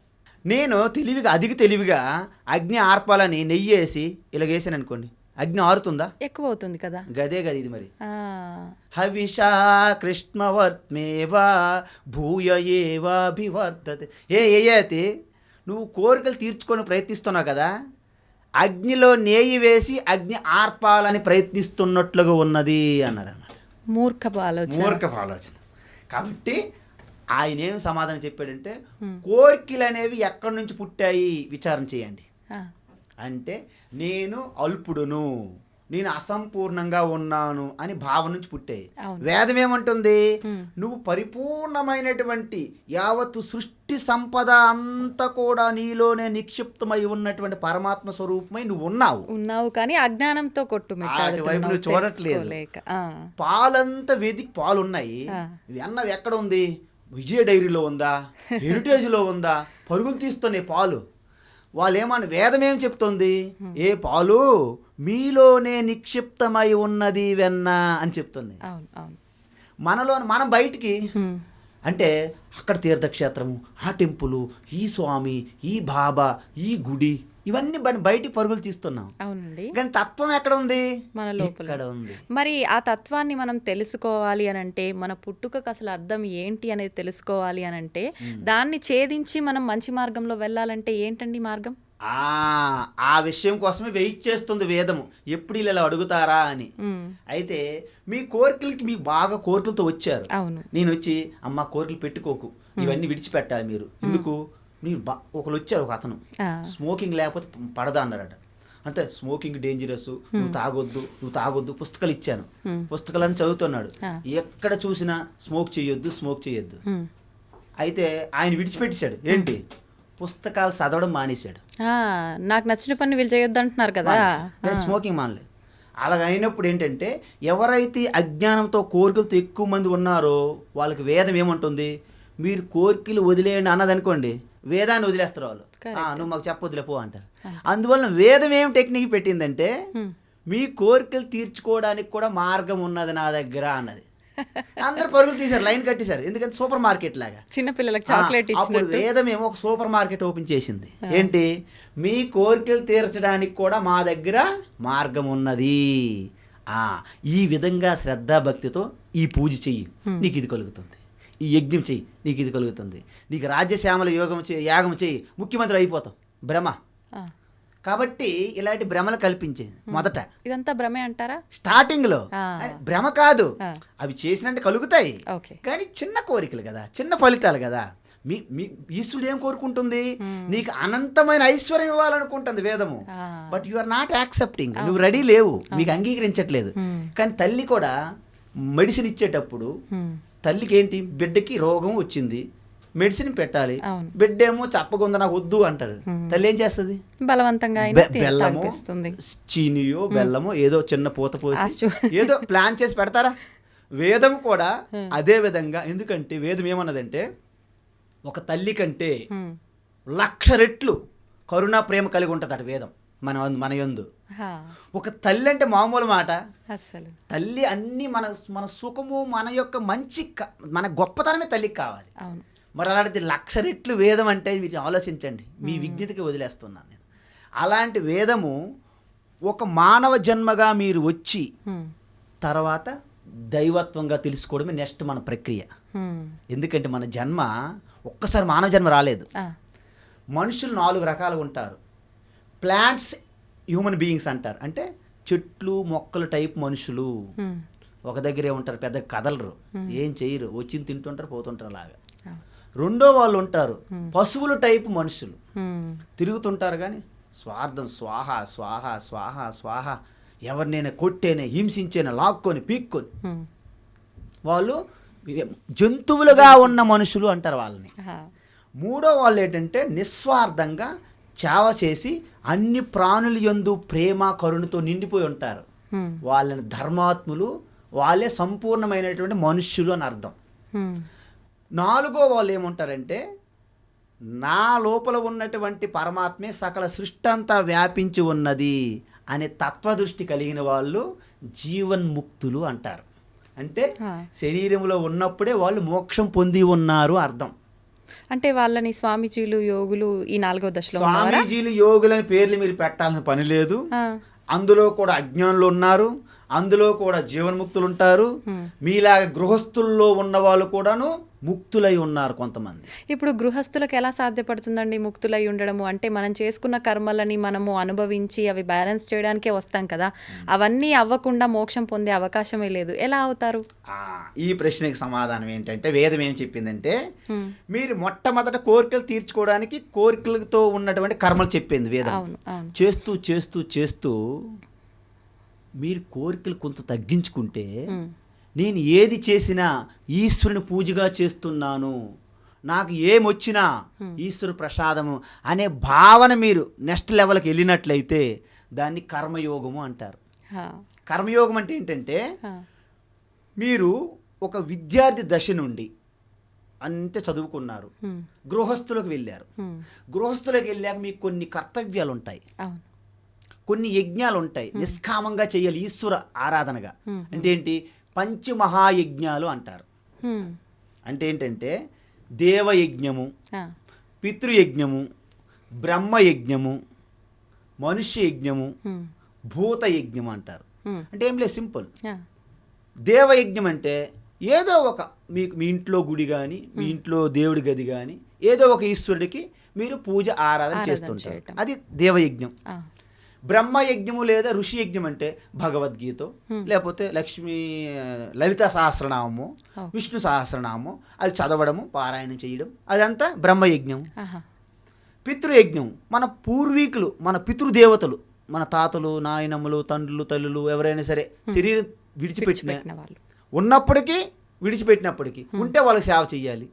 నేను అధిక తెలివిగా అగ్ని ఆర్పాలని నెయ్యి వేసి ఇలాగేసాను అనుకోండి, అగ్ని ఆరుతుందా? ఎక్కువ అవుతుంది కదా. గదే ఇది మరి. హవిషా కృష్ణవర్త్మేవా భూయ ఏవాభివర్ధతే. ఏయతే నువ్వు కోరికలు తీర్చుకొని ప్రయత్నిస్తున్నావు కదా, అగ్నిలో నేయి వేసి అగ్ని ఆర్పాలని ప్రయత్నిస్తున్నట్లుగా ఉన్నది అన్నారు అన్నమాట. మూర్ఖపు ఆలోచన. కాబట్టి ఆయన ఏం సమాధానం చెప్పాడంటే, కోరికలు అనేవి ఎక్కడి నుంచి పుట్టాయి విచారణ చేయండి. అంటే నేను అల్పుడును, నేను అసంపూర్ణంగా ఉన్నాను అని భావం నుంచి పుట్టాయి. వేదం ఏమంటుంది, నువ్వు పరిపూర్ణమైనటువంటి యావత్తు సృష్టి సంపద అంతా కూడా నీలోనే నిక్షిప్తమై ఉన్నటువంటి పరమాత్మ స్వరూపమై నువ్వు ఉన్నావు కానీ అజ్ఞానంతో వైపు నువ్వు చూడట్లేదు. పాలంతా వెదికి పాలు ఉన్నాయి, వెన్న ఎక్కడ ఉంది? విజయ డైరీలో ఉందా, హెరిటేజ్లో ఉందా? పరుగులు తీస్తున్నాయి పాలు. వాళ్ళు ఏమన్నా వేదం ఏం చెప్తుంది, ఏ పాలు మీలోనే నిక్షిప్తమై ఉన్నది వెన్న అని చెప్తుంది. మనం బయటికి అంటే అక్కడ తీర్థక్షేత్రము, ఆ టెంపుల్, ఈ స్వామి, ఈ బాబా, ఈ గుడి, ఇవన్నీ బయటికి పరుగులు తీస్తున్నాం. అవునండి, కానీ తత్వం ఎక్కడ ఉంది? మన లోపల ఉంది. మరి ఆ తత్వాన్ని మనం తెలుసుకోవాలి అని అంటే, మన పుట్టుకకు అసలు అర్థం ఏంటి అనేది తెలుసుకోవాలి అని అంటే, దాన్ని ఛేదించి మనం మంచి మార్గంలో వెళ్ళాలంటే ఏంటండి మార్గం? ఆ విషయం కోసమే వెయిట్ చేస్తుంది వేదము, ఎప్పుడు ఇలా అడుగుతారా అని. అయితే మీ కోరికలకి, మీకు బాగా కోరికలతో వచ్చారు. నేను వచ్చి అమ్మ కోరికలు పెట్టుకోకు, ఇవన్నీ విడిచిపెట్టాలి మీరు. ఎందుకు? మీరు ఒకరు వచ్చారు, ఒక అతను స్మోకింగ్ లేకపోతే పడదా అన్నారట. అంతే, స్మోకింగ్ డేంజరస్, నువ్వు తాగొద్దు పుస్తకాలు ఇచ్చాను, పుస్తకాలని చదువుతున్నాడు. ఎక్కడ చూసినా స్మోక్ చేయొద్దు. అయితే ఆయన విడిచిపెట్టేశాడు. ఏంటి? పుస్తకాలు చదవడం మానేశాడు. నాకు నచ్చిన పని వీళ్ళు చేయొద్దు అంటున్నారు కదా, స్మోకింగ్ మానలేదు. అలాగ అయినప్పుడు ఏంటంటే, ఎవరైతే అజ్ఞానంతో కోరికలతో ఎక్కువ మంది ఉన్నారో వాళ్ళకి వేదం ఏమంటుంది, మీరు కోరికలు వదిలేయండి అన్నది అనుకోండి, వేదాన్ని వదిలేస్తారు వాళ్ళు. నువ్వు మాకు చెప్పొద్దులేపో అంటారు. అందువల్ల వేదం ఏం టెక్నిక్ పెట్టిందంటే, మీ కోరికలు తీర్చుకోవడానికి కూడా మార్గం ఉన్నది నా దగ్గర అన్నది. అందరు పరుగులు తీశారు, లైన్ కట్టేశారు. ఎందుకంటే సూపర్ మార్కెట్ లాగా చిన్నపిల్లలకు చాక్లెట్. అప్పుడు వేదం ఏమో ఒక సూపర్ మార్కెట్ ఓపెన్ చేసింది. ఏంటి? మీ కోరికలు తీర్చడానికి కూడా మా దగ్గర మార్గం ఉన్నది. ఈ విధంగా శ్రద్ధాభక్తితో ఈ పూజ చెయ్యి, నీకు ఇది కలుగుతుంది. ఈ యజ్ఞం చెయ్యి, నీకు ఇది కలుగుతుంది. నీకు రాజ్యశ్యామల యాగం చెయ్యి, ముఖ్యమంత్రి అయిపోతాం. భ్రమ. కాబట్టి ఇలాంటి భ్రమలు కల్పించేది మొదట. ఇదంతా భ్రమే అంటారా? స్టార్టింగ్ లో భ్రమ కాదు, అవి చేసినట్టు కలుగుతాయి, కానీ చిన్న కోరికలు కదా, చిన్న ఫలితాలు కదా. మీ ఈశ్వరుడు ఏం కోరుకుంటుంది? నీకు అనంతమైన ఐశ్వర్యం ఇవ్వాలనుకుంటుంది వేదము. But you are not accepting. నువ్వు రెడీ లేవు, మీకు అంగీకరించట్లేదు. కానీ తల్లి కూడా మెడిసిన్ ఇచ్చేటప్పుడు, తల్లికి ఏంటి, బిడ్డకి రోగం వచ్చింది, మెడిసిన్ పెట్టాలి, బిడ్డ ఏమో చప్పగుంద నాకు వద్దు అంటారు. తల్లి ఏం చేస్తుంది? బలవంతంగా బెల్లము, చీనియో బెల్లమో ఏదో చిన్న పూత పోసి ఏదో ప్లాన్ చేసి పెడతారా? వేదం కూడా అదే విధంగా. ఎందుకంటే వేదం ఏమన్నదంటే, ఒక తల్లి కంటే 1,00,000 రెట్లు కరుణా ప్రేమ కలిగి ఉంటుంది అటు వేదం మన యందు. ఒక తల్లి అంటే మామూలు మాట. తల్లి అన్ని మన సుఖము, మన యొక్క మంచి, మన గొప్పతనమే తల్లికి కావాలి. మరి అలాంటిది 1,00,000 రెట్లు వేదం అంటే మీరు ఆలోచించండి. మీ విజ్ఞతకి వదిలేస్తున్నాను నేను. అలాంటి వేదము ఒక మానవ జన్మగా మీరు వచ్చి తర్వాత దైవత్వంగా తెలుసుకోవడమే నెక్స్ట్ మన ప్రక్రియ. ఎందుకంటే మన జన్మ ఒక్కసారి మానవ జన్మ రాలేదు. మనుషులు 4 రకాలుగా ఉంటారు. ప్లాంట్స్, హ్యూమన్ బీయింగ్స్ అంటారు. అంటే చెట్లు మొక్కలు టైప్ మనుషులు. ఒక దగ్గరే ఉంటారు, పెద్ద కదలరు, ఏం చేయరు, వచ్చింది తింటుంటారు, పోతుంటారు. అలాగా రెండో వాళ్ళు ఉంటారు పశువుల టైపు మనుషులు, హ్మ్. తిరుగుతుంటారు కానీ స్వార్థం, స్వాహ స్వాహ స్వాహ స్వాహ, ఎవరినైనా కొట్టేనే, హింసించేనే, లాక్కొని పీక్కొని, హ్మ్. వాళ్ళు జంతువులుగా ఉన్న మనుషులు అంటారు వాళ్ళని. ఆహా. మూడో వాళ్ళు ఏంటంటే నిస్వార్థంగా సేవ చేసి అన్ని ప్రాణుల యందు ప్రేమ కరుణతో నిండిపోయి ఉంటారు. హ్మ్. వాళ్ళని ధర్మాత్ములు, వాళ్ళే సంపూర్ణమైనటువంటి మనుష్యులు అని అర్థం. హ్మ్. నాలుగో వాళ్ళు ఏముంటారంటే నా లోపల ఉన్నటువంటి పరమాత్మే సకల సృష్టి అంతా వ్యాపించి ఉన్నది అనే తత్వదృష్టి కలిగిన వాళ్ళు జీవన్ముక్తులు అంటారు. అంటే ఆ. శరీరంలో ఉన్నప్పుడే వాళ్ళు మోక్షం పొంది ఉన్నారు అర్థం. అంటే వాళ్ళని స్వామీజీలు, యోగులు ఈ 4వ దశలో ఉన్నవారా? స్వామీజీలు, యోగులని పేర్లు మీరు పెట్టాల్సిన పని లేదు. ఆ. అందులో కూడా అజ్ఞానులు ఉన్నారు, అందులో కూడా జీవన్ముక్తులు ఉంటారు. మీలాగా గృహస్థుల్లో ఉన్న వాళ్ళు కూడాను ముక్తులై ఉన్నారు కొంతమంది. ఇప్పుడు గృహస్థులకు ఎలా సాధ్యపడుతుందండి ముక్తులై ఉండడము? అంటే మనం చేసుకున్న కర్మలని మనము అనుభవించి అవి బ్యాలెన్స్ చేయడానికే వస్తాం కదా, అవన్నీ అవ్వకుండా మోక్షం పొందే అవకాశమే లేదు, ఎలా అవుతారు? ఈ ప్రశ్నకి సమాధానం ఏంటంటే వేదం ఏం చెప్పిందంటే మీరు మొట్టమొదట కోరికలు తీర్చుకోవడానికి కోరికలతో ఉన్నటువంటి కర్మలు చెప్పింది వేదం. అవును, అవును. చేస్తూ చేస్తూ చేస్తూ మీరు కోరికలు కొంత తగ్గించుకుంటే నేను ఏది చేసినా ఈశ్వరుని పూజగా చేస్తున్నాను, నాకు ఏమొచ్చినా ఈశ్వరు ప్రసాదము అనే భావన మీరు నెక్స్ట్ లెవెల్కి వెళ్ళినట్లయితే దాన్ని కర్మయోగము అంటారు. హా. కర్మయోగం అంటే ఏంటంటే హా. మీరు ఒక విద్యార్థి దశ నుండి అంతే చదువుకున్నారు, హ్మ్. గృహస్థులకు వెళ్ళారు. హ్మ్. గృహస్థులకు వెళ్ళాక మీకు కొన్ని కర్తవ్యాలు ఉంటాయి, అవును. కొన్ని యజ్ఞాలు ఉంటాయి, నిష్కామంగా చేయాలి ఈశ్వర ఆరాధనగా. అంటే ఏంటి? పంచమహాయజ్ఞాలు అంటారు. హ్మ్. అంటే ఏంటంటే దేవయజ్ఞము, ఆ. పితృయజ్ఞము, బ్రహ్మయజ్ఞము, మనుష్య యజ్ఞము, హ్మ్. భూతయజ్ఞం అంటారు. హ్మ్. అంటే ఏం లేదు, సింపుల్. ఆ. దేవయజ్ఞం అంటే ఏదో ఒక మీకు మీ ఇంట్లో గుడి కానీ మీ ఇంట్లో దేవుడి గది కానీ ఏదో ఒక ఈశ్వరుడికి మీరు పూజ ఆరాధన చేస్తుంటారు, చేయటం. అది దేవయజ్ఞం. ఆ. బ్రహ్మయజ్ఞము లేదా ఋషి యజ్ఞం అంటే భగవద్గీత, లేకపోతే లక్ష్మీ లలిత సహస్రనామము, విష్ణు సహస్రనామము అది చదవడము, పారాయణం చేయడం, అదంతా బ్రహ్మయజ్ఞం. ఆహా. పితృయజ్ఞం మన పూర్వీకులు, మన పితృదేవతలు, మన తాతలు, నాయనమ్మలు, తండ్రులు, తల్లులు ఎవరైనా సరే శరీరం విడిచిపెట్టిన పెట్టిన వాళ్ళు ఉన్నప్పటికీ విడిచిపెట్టినప్పటికీ ఉంటే వాళ్ళకి సేవ చేయాలి,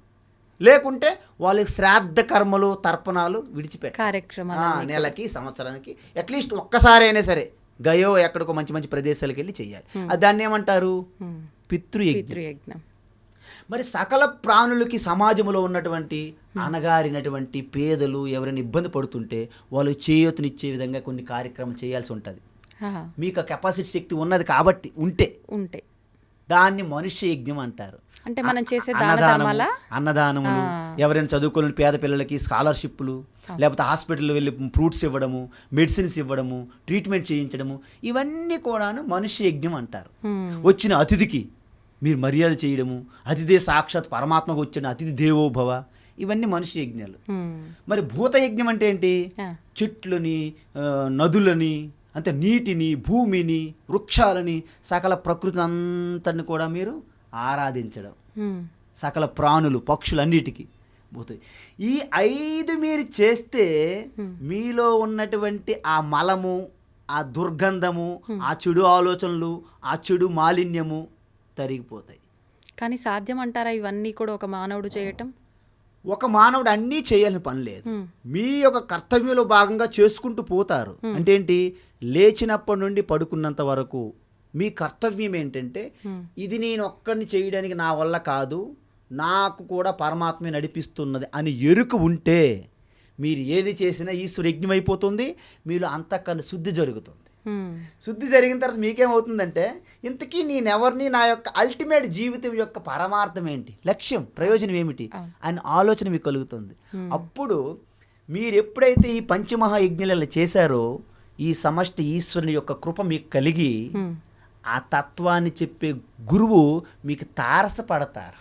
లేకుంటే వాళ్ళకి శ్రాద్ధ కర్మలు, తర్పణాలు విడిచిపెట్టాలి. కార్యక్రమాలు నెలకి, సంవత్సరానికి అట్లీస్ట్ ఒక్కసారి అయినా సరే గయో ఎక్కడికో మంచి మంచి ప్రదేశాలకు వెళ్ళి చేయాలి. దాన్ని ఏమంటారు? పితృయజ్ఞం. పితృయజ్ఞం. మరి సకల ప్రాణులకి సమాజంలో ఉన్నటువంటి అణగారినటువంటి పేదలు ఎవరైనా ఇబ్బంది పడుతుంటే వాళ్ళు చేయూతనిచ్చే విధంగా కొన్ని కార్యక్రమాలు చేయాల్సి ఉంటుంది. ఆహా. మీకు ఆ కెపాసిటీ శక్తి ఉన్నది కాబట్టి ఉంటే దాన్ని మనుష్య యజ్ఞం అంటారు. అంటే మనం చేసే దాన ధర్మాలా? అన్నదానములు, ఎవరైనా చదువుకోలేని పేద పిల్లలకి స్కాలర్షిప్లు, లేకపోతే హాస్పిటల్లో వెళ్ళి ఫ్రూట్స్ ఇవ్వడము, మెడిసిన్స్ ఇవ్వడము, ట్రీట్మెంట్ చేయించడము, ఇవన్నీ కూడాను మనుష్య యజ్ఞం అంటారు. వచ్చిన అతిథికి మీరు మర్యాద చేయడము, అతిథి సాక్షాత్ పరమాత్మకు వచ్చిన అతిథి దేవోభవ, ఇవన్నీ మనుష్య యజ్ఞాలు. మరి భూత యజ్ఞం అంటే ఏంటి? చెట్లని, నదులని, అంటే నీటిని, భూమిని, వృక్షాలని, సకల ప్రకృతి అంతని కూడా మీరు ఆరాధించడం, సకల ప్రాణులు, పక్షులన్నిటికీ పోతాయి. ఈ 5 మీరు చేస్తే మీలో ఉన్నటువంటి ఆ మలము, ఆ దుర్గంధము, ఆ చెడు ఆలోచనలు, ఆ చెడు మాలిన్యము తరిగిపోతాయి. కానీ సాధ్యం అంటారా ఇవన్నీ కూడా ఒక మానవుడు చేయటం? ఒక మానవుడు అన్నీ చేయాలని పని లేదు. మీ యొక్క కర్తవ్యంలో భాగంగా చేసుకుంటూ పోతారు. అంటే ఏంటి? లేచినప్పటి నుండి పడుకున్నంత వరకు మీ కర్తవ్యం ఏంటంటే ఇది నేను ఒక్కడిని చేయడానికి నా వల్ల కాదు, నాకు కూడా పరమాత్మే నడిపిస్తున్నది అని ఎరుక ఉంటే మీరు ఏది చేసినా ఈశ్వర యజ్ఞం అయిపోతుంది, మీలో అంతఃకరణ శుద్ధి జరుగుతుంది. శుద్ధి జరిగిన తర్వాత మీకేమవుతుందంటే ఇంతకీ నేనెవరిని, నా యొక్క అల్టిమేట్ జీవితం యొక్క పరమార్థం ఏంటి, లక్ష్యం, ప్రయోజనం ఏమిటి అని ఆలోచన మీకు కలుగుతుంది. అప్పుడు మీరు ఎప్పుడైతే ఈ పంచమహాయజ్ఞాలు చేశారో ఈ సమష్టి ఈశ్వరుని యొక్క కృప మీకు కలిగి ఆ తత్వాన్ని చెప్పే గురువు మీకు తారసపడతారు.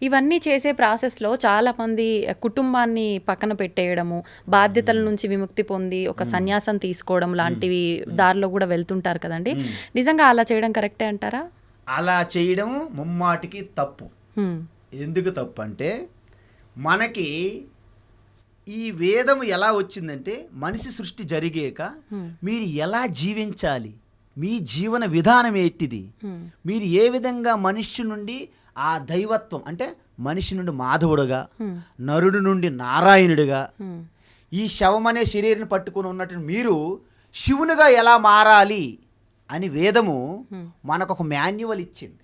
ఇవన్నీ చేసే ప్రాసెస్లో చాలామంది కుటుంబాన్ని పక్కన పెట్టేయడము, బాధ్యతల నుంచి విముక్తి పొంది ఒక సన్యాసం తీసుకోవడం లాంటివి దారిలో కూడా వెళ్తుంటారు కదండి. నిజంగా అలా చేయడం కరెక్టే అంటారా? అలా చేయడం ముమ్మాటికి తప్పు. ఎందుకు తప్పు అంటే మనకి ఈ వేదం ఎలా వచ్చిందంటే మనిషి సృష్టి జరిగాక మీరు ఎలా జీవించాలి, మీ జీవన విధానం ఏంటిది, మీరు ఏ విధంగా మనిషి నుండి ఆ దైవత్వం అంటే మనిషి నుండి మాధవుడుగా, నరుడు నుండి నారాయణుడిగా, ఈ శవం అనే శరీరాన్ని పట్టుకుని ఉన్నట్టు మీరు శివునిగా ఎలా మారాలి అని వేదము మనకు ఒక మాన్యువల్ ఇచ్చింది.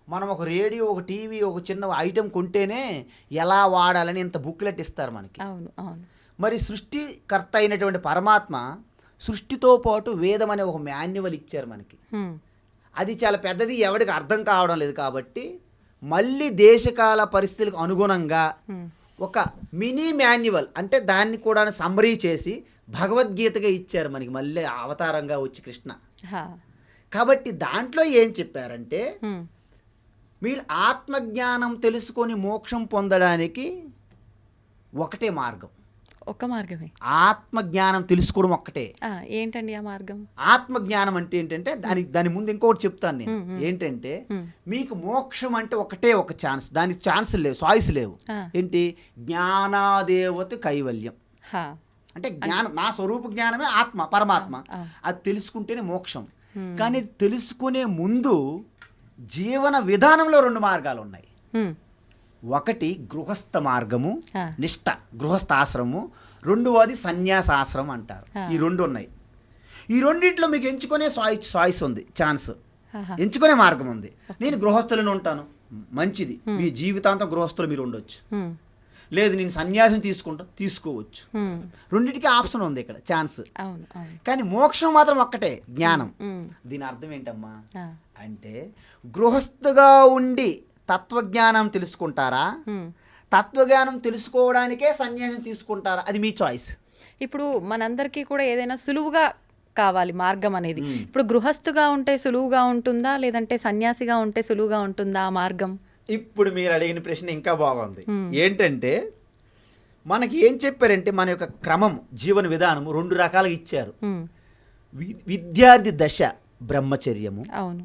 మనం ఒక రేడియో, ఒక టీవీ, ఒక చిన్న ఐటెం కొంటేనే ఎలా వాడాలని ఇంత బుక్లెట్ ఇస్తారు మనకి. అవును అవును. మరి సృష్టికర్త అయినటువంటి పరమాత్మ సృష్టితో పాటు వేదం అనే ఒక మాన్యువల్ ఇచ్చారు మనకి. అది చాలా పెద్దది, ఎవరికి అర్థం కావడం లేదు. కాబట్టి మళ్ళీ దేశకాల పరిస్థితులకు అనుగుణంగా ఒక మినీ మాన్యువల్ అంటే దాన్ని కూడా సమ్మరీ చేసి భగవద్గీతగా ఇచ్చారు మనకి, మళ్ళీ అవతారంగా వచ్చి కృష్ణ. కాబట్టి దాంట్లో ఏం చెప్పారంటే మీరు ఆత్మజ్ఞానం తెలుసుకొని మోక్షం పొందడానికి ఒకటే మార్గం. ఒక మార్గమే ఆత్మజ్ఞానం తెలుసుకోవడం ఒక్కటే. ఏంటండి ఆ మార్గం? ఆత్మజ్ఞానం అంటే ఏంటంటే దాని ముందు ఇంకొకటి చెప్తాను నేను. ఏంటంటే మీకు మోక్షం అంటే ఒకటే ఒక ఛాన్స్, దానికి ఛాన్స్ లేవు, చాయిస్ లేవు. ఏంటి? జ్ఞానాదేవత కైవల్యం అంటే జ్ఞానం, నా స్వరూప జ్ఞానమే ఆత్మ, పరమాత్మ. అది తెలుసుకుంటేనే మోక్షం. కానీ తెలుసుకునే ముందు జీవన విధానంలో 2 మార్గాలు ఉన్నాయి. ఒకటి గృహస్థ మార్గము, నిష్ఠ, గృహస్థాశ్రమము. రెండవది సన్యాసాశ్రమం అంటారు. ఈ 2 ఉన్నాయి. ఈ రెండింటిలో మీకు ఎంచుకునే చాయిస్ ఉంది, ఛాన్స్, ఎంచుకునే మార్గం ఉంది. నేను గృహస్థులను ఉంటాను, మంచిది, మీ జీవితాంతం గృహస్థులు మీరు ఉండొచ్చు. లేదు నేను సన్యాసం తీసుకోవచ్చు. రెండింటికి ఆప్షన్ ఉంది ఇక్కడ, ఛాన్స్. కానీ మోక్షం మాత్రం ఒక్కటే, జ్ఞానం. దీని అర్థం ఏంటమ్మా అంటే గృహస్థుగా ఉండి తత్వజ్ఞానం తెలుసుకుంటారా, తత్వజ్ఞానం తెలుసుకోవడానికే సన్యాసం తీసుకుంటారా, అది మీ చాయిస్. ఇప్పుడు మనందరికీ కూడా ఏదైనా సులువుగా కావాలి మార్గం అనేది. ఇప్పుడు గృహస్థుగా ఉంటే సులువుగా ఉంటుందా, లేదంటే సన్యాసిగా ఉంటే సులువుగా ఉంటుందా ఆ మార్గం? ఇప్పుడు మీరు అడిగిన ప్రశ్న ఇంకా బాగుంది. ఏంటంటే మనకి ఏం చెప్పారంటే మన యొక్క క్రమం, జీవన విధానము 2 రకాలుగా ఇచ్చారు. విద్యార్థి దశ బ్రహ్మచర్యము, అవును,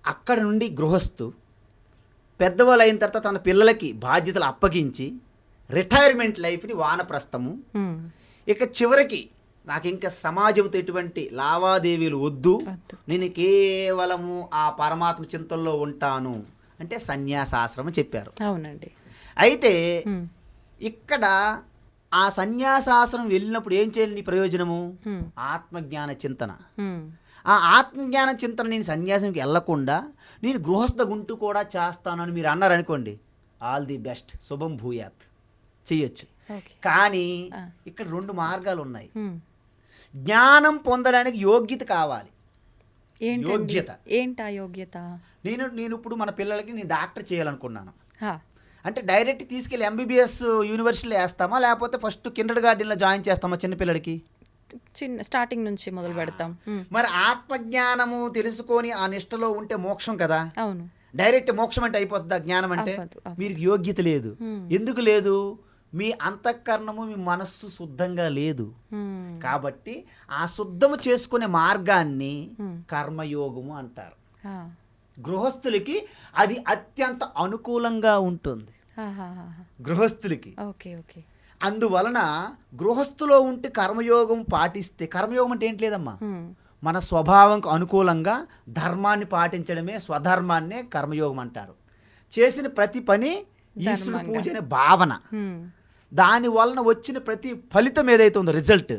అక్కడ నుండి గృహస్థు, పెద్దవాళ్ళు అయిన తర్వాత తన పిల్లలకి బాధ్యతలు అప్పగించి రిటైర్మెంట్ లైఫ్ని వానప్రస్థము. ఇక చివరికి నాకు ఇంకా సమాజంతో ఎటువంటి లావాదేవీలు వద్దు, నేను కేవలము ఆ పరమాత్మ చింతనలో ఉంటాను అంటే సన్యాసాశ్రమం చెప్పారు. అవునండి. అయితే ఇక్కడ ఆ సన్యాసాశ్రమం వెళ్ళినప్పుడు ఏం చేయాలి, నీ ప్రయోజనము ఆత్మజ్ఞాన చింతన. ఆ ఆత్మజ్ఞాన చింతన నేను సన్యాసంకి వెళ్ళకుండా నేను గృహస్థ గుంటూ కూడా చేస్తానని మీరు అన్నారనుకోండి, ఆల్ ది బెస్ట్, శుభం భూయాత్, చెయ్యొచ్చు. కానీ ఇక్కడ 2 మార్గాలు ఉన్నాయి. జ్ఞానం పొందడానికి యోగ్యత కావాలి. యోగ్యత ఏంటా యోగ్యత? నేను ఇప్పుడు మన పిల్లలకి నేను డాక్టర్ చేయాలనుకున్నాను అంటే డైరెక్ట్ తీసుకెళ్ళి ఎంబీబీఎస్ యూనివర్సిటీలో వేస్తామా, లేకపోతే ఫస్ట్ కిండర్ గార్డెన్లో జాయిన్ చేస్తామా చిన్నపిల్లడికి? స్టార్టింగ్ నుంచి మొదలు పెడతాం. మరి ఆత్మజ్ఞానము తెలుసుకొని ఆ నిష్టలో ఉంటే మోక్షం కదా. అవును, డైరెక్ట్ మోక్షం అంటే అయిపోతుందా జ్ఞానం అంటే? మీరు యోగ్యత లేదు. ఎందుకు లేదు? మీ అంతఃకరణము, మీ మనస్సు శుద్ధంగా లేదు. కాబట్టి ఆ శుద్ధము చేసుకునే మార్గాన్ని కర్మయోగము అంటారు. గృహస్థులకి అది అత్యంత అనుకూలంగా ఉంటుంది, గృహస్థులకి. అందువలన గృహస్థులో ఉంటే కర్మయోగం పాటిస్తే, కర్మయోగం అంటే ఏంటి లేదమ్మా, మన స్వభావంకు అనుకూలంగా ధర్మాన్ని పాటించడమే, స్వధర్మాన్నే కర్మయోగం అంటారు. చేసిన ప్రతి పని ఈశ్వరుడు పూజ అనే భావన, దాని వలన వచ్చిన ప్రతి ఫలితం ఏదైతే ఉందో రిజల్ట్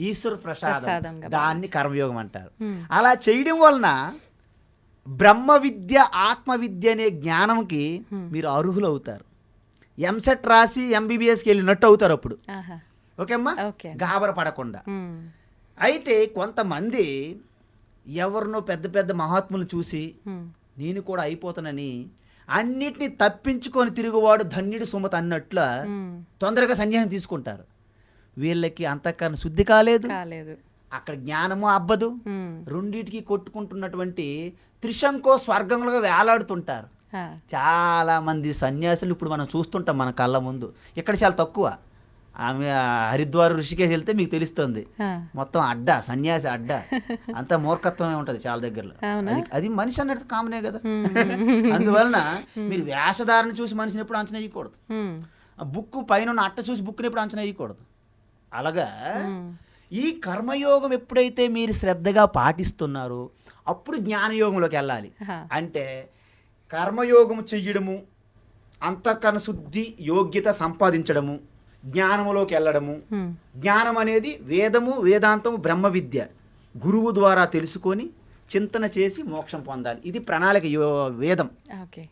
ఈశ్వర ప్రసాదం, దాన్ని కర్మయోగం అంటారు. అలా చేయడం వలన బ్రహ్మ విద్య, ఆత్మ విద్య అనే జ్ఞానంకి మీరు అర్హులు అవుతారు. ఎంసెట్ రాసి ఎంబీబీఎస్కి వెళ్ళినట్టు అవుతారు అప్పుడు. ఓకే అమ్మా, గాబర పడకుండా. అయితే కొంతమంది ఎవరినో పెద్ద పెద్ద మహాత్ములు చూసి నేను కూడా అయిపోతానని అన్నిటినీ తప్పించుకొని తిరుగువాడు ధన్యుడి సుమత అన్నట్ల తొందరగా సన్యాసం తీసుకుంటారు. వీళ్ళకి అంతఃకరణ శుద్ధి కాలేదు, అక్కడ జ్ఞానము అబ్బదు. రెండిటికి కొట్టుకుంటున్నటువంటి త్రిశంకో స్వర్గంలో వేలాడుతుంటారు. చాలా మంది సన్యాసులు ఇప్పుడు మనం చూస్తుంటాం మన కళ్ళ ముందు. ఇక్కడ చాలా తక్కువ, ఆమె హరిద్వార్ ఋషికేశ్ వెళ్తే మీకు తెలుస్తుంది ఆ, మొత్తం అడ్డ సన్యాసి అడ్డ అంత మూర్ఖత్వమే ఉంటుంది చాలా దగ్గరలో. అవునా? అది మనిషి అన్నట్టు కామనే కదా. అందువలన మీరు వేషధారణ చూసి మనిషిని ఎప్పుడు అంచనా వేయకూడదు. ఉమ్, బుక్ పైన ఉన్న అట్ట చూసి బుక్ని ఎప్పుడు అంచనా వేయకూడదు. అలాగా ఉమ్, ఈ కర్మయోగం ఎప్పుడైతే మీరు శ్రద్ధగా పాటిస్తున్నారో అప్పుడు జ్ఞానయోగంలోకి వెళ్ళాలి. ఆహా. అంటే కర్మయోగము చెయ్యడము, అంతఃకరణ శుద్ధి యోగ్యత సంపాదించడము, జ్ఞానములోకి వెళ్ళడము. ఉమ్, జ్ఞానం అనేది వేదము, వేదాంతము, బ్రహ్మ విద్య గురువు ద్వారా తెలుసుకొని చింతన చేసి మోక్షం పొందాలి. ఇది ప్రణాళిక వేదం. ఓకే.